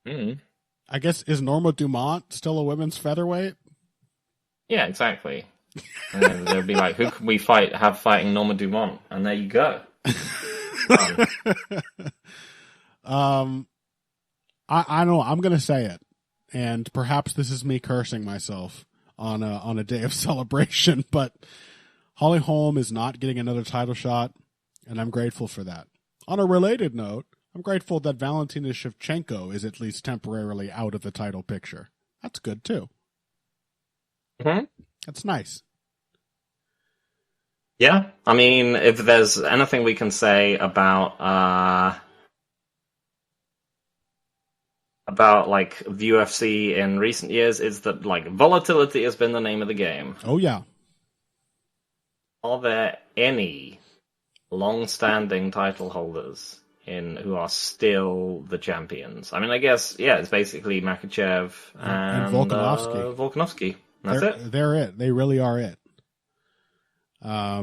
I guess, is Norma Dumont still a women's featherweight? Yeah, exactly. And then they'd be like, who can we have fighting Norma Dumont? And there you go. I know, I'm going to say it. And perhaps this is me cursing myself on a day of celebration, but Holly Holm is not getting another title shot. And I'm grateful for that. On a related note, I'm grateful that Valentina Shevchenko is at least temporarily out of the title picture. That's good, too. Mm-hmm. That's nice. Yeah, I mean, if there's anything we can say about like the UFC in recent years, is that like volatility has been the name of the game. Oh yeah. Are there any long-standing title holders who are still the champions? I mean, I guess it's basically Makhachev and Volkanovski. Volkanovski. That's it. They're it. They really are it. Yeah,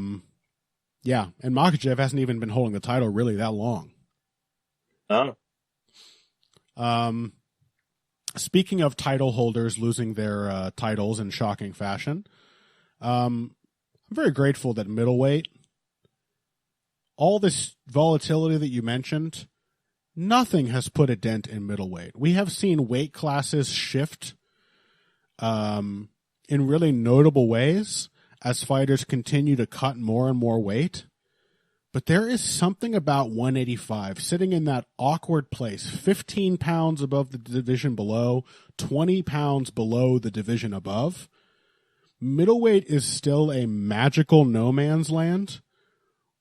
and Makhachev hasn't even been holding the title really that long. Oh. Speaking of title holders losing their titles in shocking fashion, I'm very grateful that middleweight, all this volatility that you mentioned, nothing has put a dent in middleweight. We have seen weight classes shift in really notable ways as fighters continue to cut more and more weight. But there is something about 185 sitting in that awkward place, 15 pounds above the division below, 20 pounds below the division above. Middleweight is still a magical no man's land,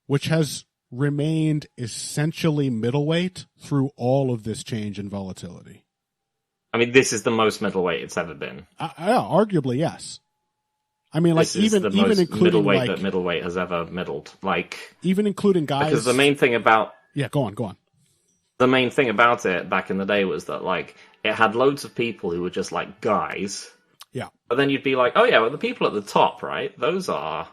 which has remained essentially middleweight through all of this change in volatility. I mean, this is the most middleweight it's ever been. Arguably, yes. I mean, this like even including middleweight like, that middleweight has ever middled. Like even including guys. Because the main thing about go on. The main thing about it back in the day was that like it had loads of people who were just like guys. Yeah. But then you'd be like, oh yeah, well the people at the top, right? Those are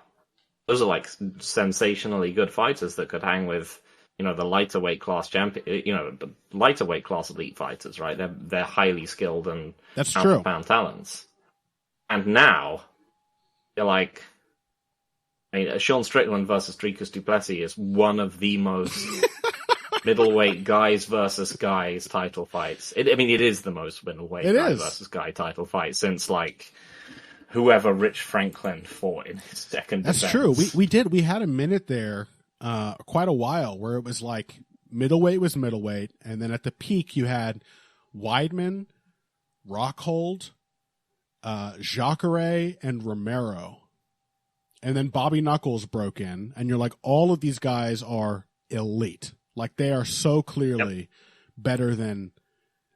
like sensationally good fighters that could hang with, the lighter weight class champion, the lighter weight class elite fighters, right? They're highly skilled and that's true pound talents. And now you're like, I mean, Sean Strickland versus Dricus du Plessis is one of the most middleweight guys versus guys title fights. It is the most middleweight guy versus guy title fight since like whoever Rich Franklin fought in his second defense. That's true. We had a minute there, quite a while, where it was like middleweight was middleweight, and then at the peak you had Weidman, Rockhold, Jacare, and Romero. And then Bobby Knuckles broke in, and you're like, all of these guys are elite. Like, they are so clearly better than,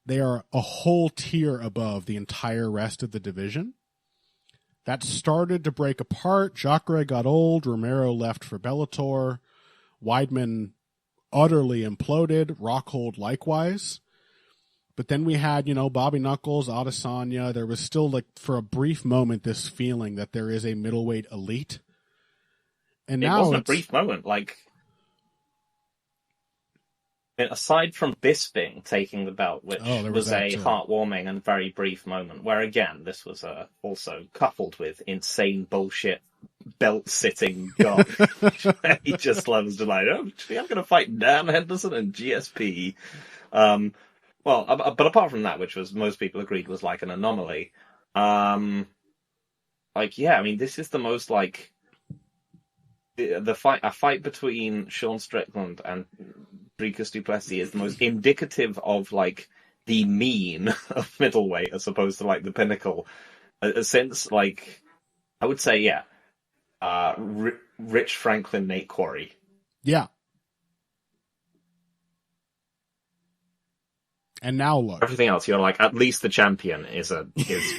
they are a whole tier above the entire rest of the division. That started to break apart. Jacare got old. Romero left for Bellator. Weidman utterly imploded. Rockhold likewise. But then we had, Bobby Knuckles, Adesanya. There was still, like, for a brief moment, this feeling that there is a middleweight elite. And now it wasn't a brief moment. Like, I mean, aside from Bisping taking the belt, which was a heartwarming and very brief moment, where, again, this was also coupled with insane bullshit belt-sitting God. He just loves to like, I'm going to fight Dan Henderson and GSP. Well, but apart from that, which was most people agreed was like an anomaly, this is the most like a fight between Sean Strickland and Dricus du Plessis is the most indicative of like the mean of middleweight as opposed to like the pinnacle. Since like I would say, Rich Franklin, Nate Quarry. Yeah. And now look. Everything else, you're like, at least the champion is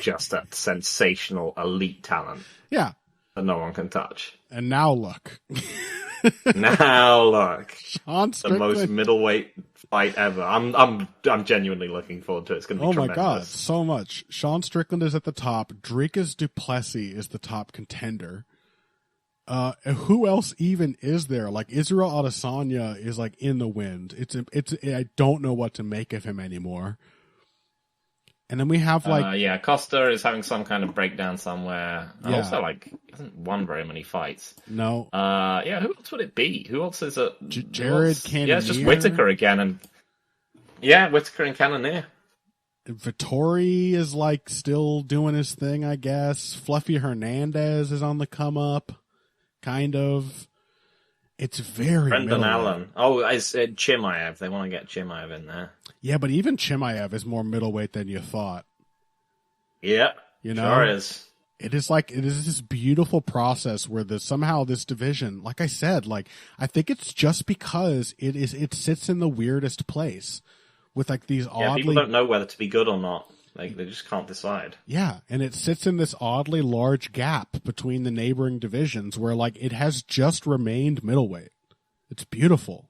just a sensational elite talent. Yeah. That no one can touch. And now look. Now look. Sean Strickland. The most middleweight fight ever. I'm genuinely looking forward to it. It's going to be tremendous. Oh my god, so much. Sean Strickland is at the top. Dricus du Plessis is the top contender. Who else even is there? Like, Israel Adesanya is like in the wind. I don't know what to make of him anymore. And then we have like Costa is having some kind of breakdown somewhere. And also like hasn't won very many fights. No. Who else would it be? Who else is it? Jared Cannonier. Yeah, it's just Whittaker again, and Whittaker and Cannonier. Vittori is like still doing his thing, I guess. Fluffy Hernandez is on the come up. Kind of. It's very Brendan middleweight. Allen. Oh, it's Chimaev. They want to get Chimaev in there. Yeah, but even Chimaev is more middleweight than you thought. Yep. You know? Sure is. It is this beautiful process where somehow this division, like I said, I think it's just because it sits in the weirdest place with these oddly. People don't know whether to be good or not. They just can't decide. Yeah, and it sits in this oddly large gap between the neighboring divisions where it has just remained middleweight. It's beautiful.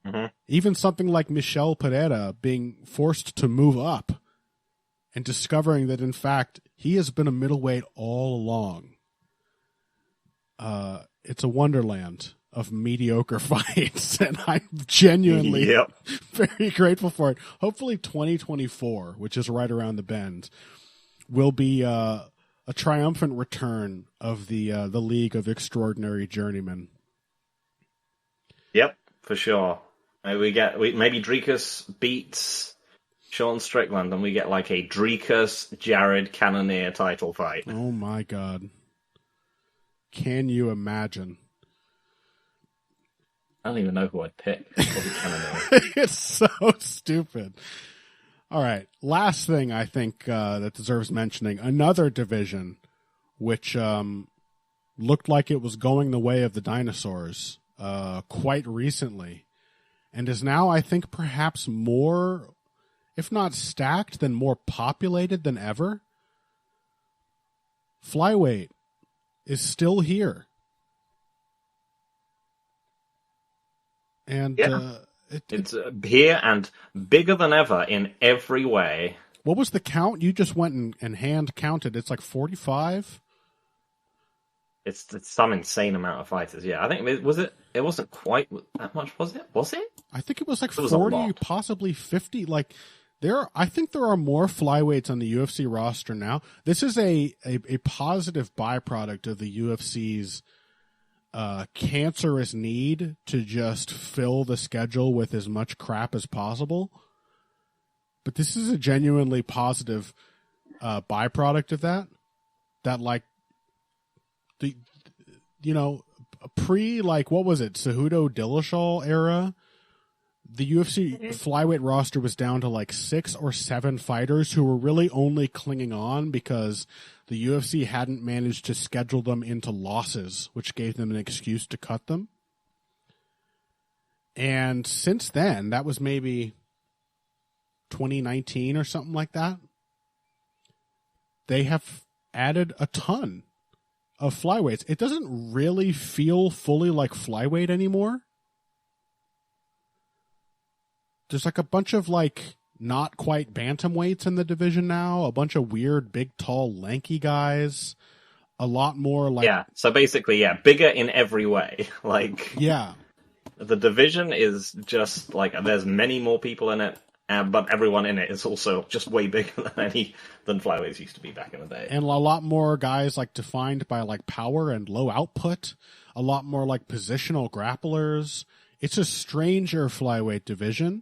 Mm-hmm. Even something like Michel Pereira being forced to move up and discovering that, in fact, he has been a middleweight all along. It's a wonderland of mediocre fights, and I'm genuinely very grateful for it. Hopefully 2024, which is right around the bend, will be a triumphant return of the League of Extraordinary Journeymen. Yep, for sure. Maybe Dricus beats Sean Strickland, and we get a Dricus Jared Cannonier title fight. Oh my God. Can you imagine? I don't even know who I'd pick. It's so stupid. All right. Last thing I think that deserves mentioning. Another division which looked like it was going the way of the dinosaurs quite recently and is now, I think, perhaps more, if not stacked, then more populated than ever. Flyweight is still here. And it's here and bigger than ever in every way. What was the count? You just went and hand counted. It's 45? It's some insane amount of fighters. Yeah, I think it wasn't quite that much, was it? Was it? I think it was 40, possibly 50. I think there are more flyweights on the UFC roster now. This is a positive byproduct of the UFC's cancerous need to just fill the schedule with as much crap as possible. But this is a genuinely positive byproduct of that. That pre what was it, Cejudo Dillashaw era, the UFC flyweight roster was down to 6 or 7 fighters who were really only clinging on because the UFC hadn't managed to schedule them into losses, which gave them an excuse to cut them. And since then, that was maybe 2019 or something like that, they have added a ton of flyweights. It doesn't really feel fully like flyweight anymore. There's a bunch of not quite bantamweights in the division now, a bunch of weird, big, tall, lanky guys, a lot more so basically, bigger in every way. The division is just there's many more people in it, but everyone in it is also just way bigger than flyweights used to be back in the day. And a lot more guys defined by power and low output, a lot more positional grapplers. It's a stranger flyweight division.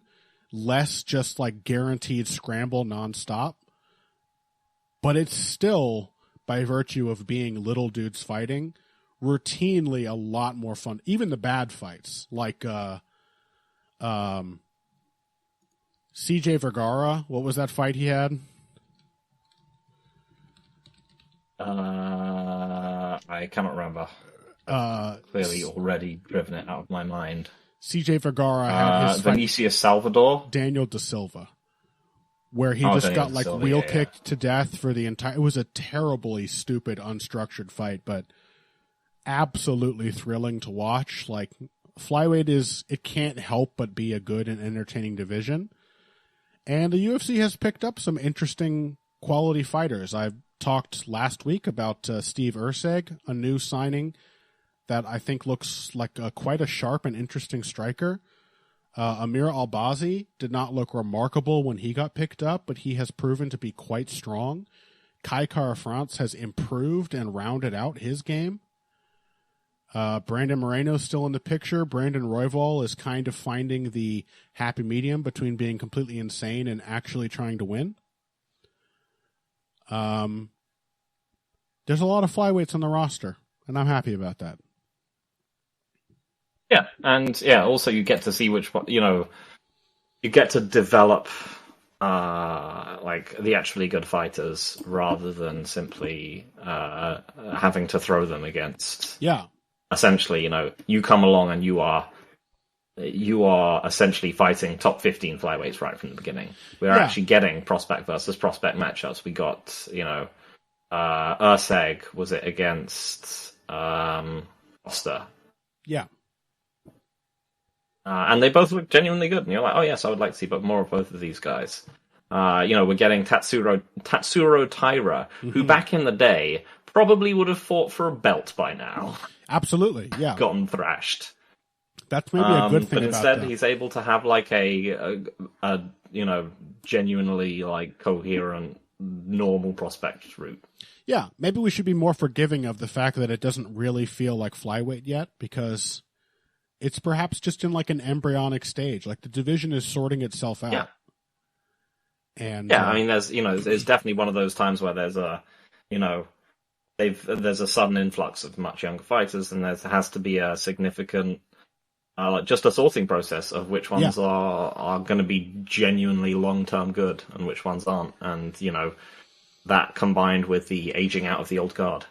Less just guaranteed scramble nonstop. But it's still, by virtue of being little dudes fighting, routinely a lot more fun. Even the bad fights, CJ Vergara, what was that fight he had? I cannot remember. I've clearly already driven it out of my mind. CJ Vergara had his Vinicius Salvador, Daniel Da Silva, where he just got wheel kicked to death for the entire. It was a terribly stupid, unstructured fight, but absolutely thrilling to watch. Flyweight it can't help but be a good and entertaining division, and the UFC has picked up some interesting quality fighters. I talked last week about Steve Erceg, a new signing that I think looks like quite a sharp and interesting striker. Amir Albazi did not look remarkable when he got picked up, but he has proven to be quite strong. Kai Kara-France has improved and rounded out his game. Brandon Moreno's still in the picture. Brandon Royval is kind of finding the happy medium between being completely insane and actually trying to win. There's a lot of flyweights on the roster, and I'm happy about that. Yeah, and yeah, also you get to see which one, you get to develop like the actually good fighters rather than simply having to throw them against. Yeah. Essentially, you come along and you are essentially fighting top 15 flyweights right from the beginning. We're actually getting prospect versus prospect matchups. We got, Urseg, was it against Costa? Yeah. And they both look genuinely good. And you're like, oh yes, I would like to see more of both of these guys. We're getting Tatsuro Taira, who back in the day probably would have fought for a belt by now. Absolutely, yeah. Gotten thrashed. That's maybe a good thing but about instead that. he's able to have like a genuinely like coherent normal prospect route. Yeah, maybe we should be more forgiving of the fact that it doesn't really feel like flyweight yet, because it's perhaps just in like an embryonic stage. Like the division is sorting itself out. Yeah. And I mean, there's definitely one of those times where there's there's a sudden influx of much younger fighters, and there has to be a significant just a sorting process of which ones are going to be genuinely long-term good and which ones aren't. And, that combined with the aging out of the old guard.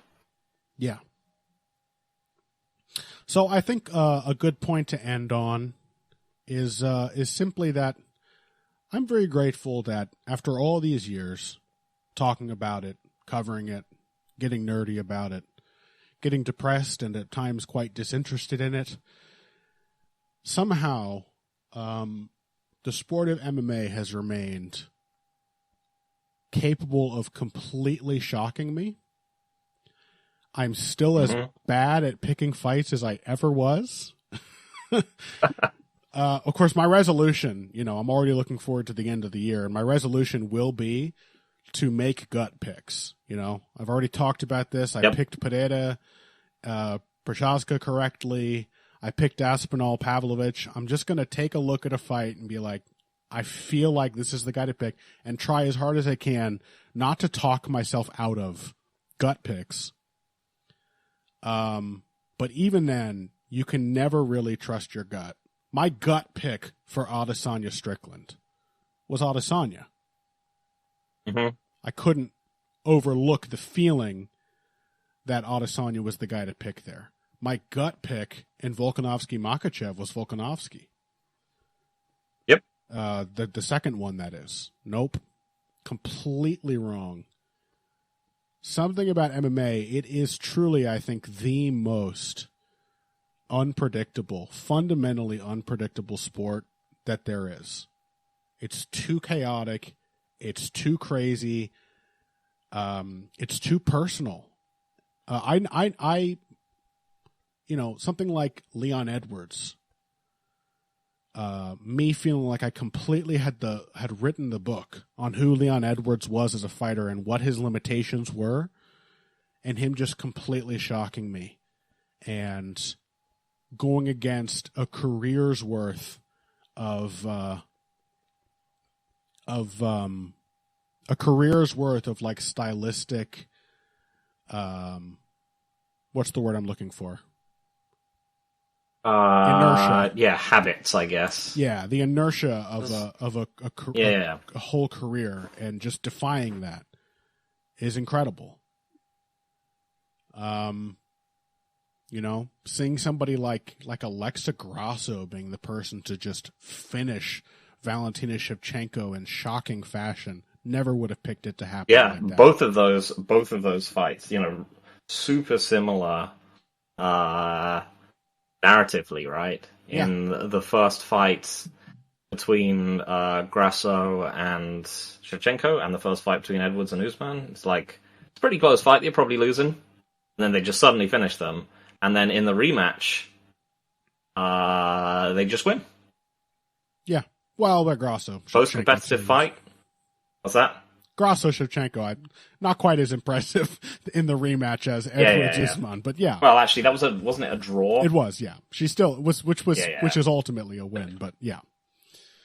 Yeah. So I think a good point to end on is simply that I'm very grateful that after all these years talking about it, covering it, getting nerdy about it, getting depressed and at times quite disinterested in it, somehow the sport of MMA has remained capable of completely shocking me. I'm still as bad at picking fights as I ever was. Of course, my resolution, I'm already looking forward to the end of the year, and my resolution will be to make gut picks. I've already talked about this. I picked Pereira, Prochazka correctly. I picked Aspinall Pavlovich. I'm just going to take a look at a fight and be like, I feel like this is the guy to pick, and try as hard as I can not to talk myself out of gut picks. But even then, you can never really trust your gut. My gut pick for Adesanya Strickland was Adesanya. Mm-hmm. I couldn't overlook the feeling that Adesanya was the guy to pick there. My gut pick in Volkanovski-Makachev was Volkanovski. Yep. The second one, that is. Nope. Completely wrong. Something about MMA, it is truly, I think, the most unpredictable, fundamentally unpredictable sport that there is. It's too chaotic. It's too crazy. It's too personal. Something like Leon Edwards. Me feeling like I completely had written the book on who Leon Edwards was as a fighter and what his limitations were, and him just completely shocking me and going against a career's worth of like stylistic, what's the word I'm looking for? Inertia. Yeah, habits, I guess. Yeah, the inertia of a whole career, and just defying that is incredible. Seeing somebody like Alexa Grasso being the person to just finish Valentina Shevchenko in shocking fashion, never would have picked it to happen. Yeah, like that. both of those fights, super similar narratively, right? In the first fight between Grasso and Shevchenko, and the first fight between Edwards and Usman, it's a pretty close fight. You're probably losing, and then they just suddenly finish them, and then in the rematch, they just win. Yeah, well, they're Grasso. Most competitive fight. What's that? Grasso Shevchenko, not quite as impressive in the rematch as Edwards Usman, but yeah. Well, actually, wasn't it a draw? It was, yeah. She still was, which is ultimately a win, but yeah.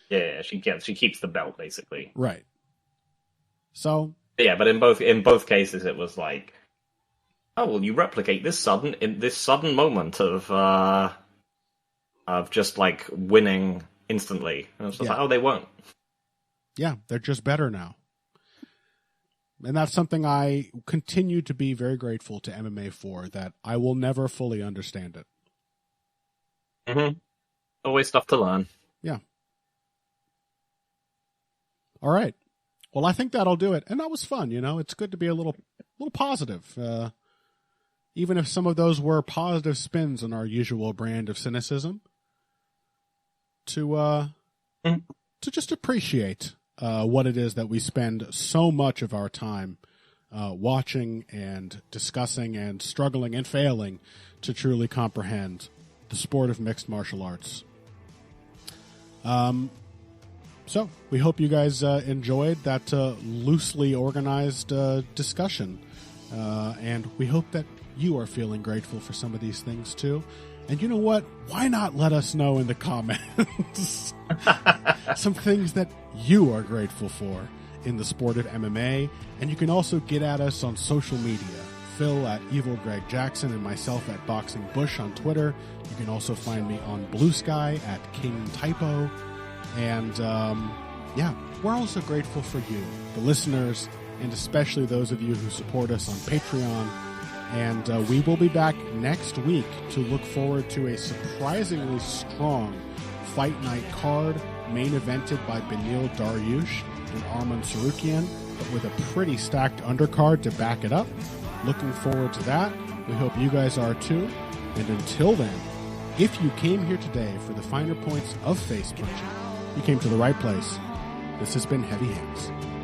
Yeah, she keeps the belt basically. Right. So. Yeah, but in both cases, it was like, oh well, you replicate this sudden moment of of just like winning instantly. And it's just like, oh, they won't. Yeah, they're just better now. And that's something I continue to be very grateful to MMA for, that I will never fully understand it. Mm-hmm. Always stuff to learn. Yeah. All right. Well, I think that'll do it. And that was fun, you know. It's good to be a little positive. Even if some of those were positive spins on our usual brand of cynicism. To just appreciate what it is that we spend so much of our time watching and discussing and struggling and failing to truly comprehend the sport of mixed martial arts. So we hope you guys enjoyed that loosely organized discussion. And we hope that you are feeling grateful for some of these things too. And you know what? Why not let us know in the comments some things that you are grateful for in the sport of MMA. And you can also get at us on social media. Phil at Evil Greg Jackson and myself at Boxing Bush on Twitter. You can also find me on Blue Sky at King Typo. And we're also grateful for you, the listeners, and especially those of you who support us on Patreon. And we will be back next week to look forward to a surprisingly strong fight night card, main evented by Benil Dariush and Arman Sarukian, but with a pretty stacked undercard to back it up. Looking forward to that. We hope you guys are too. And until then, if you came here today for the finer points of face punching, you came to the right place. This has been Heavy Hands.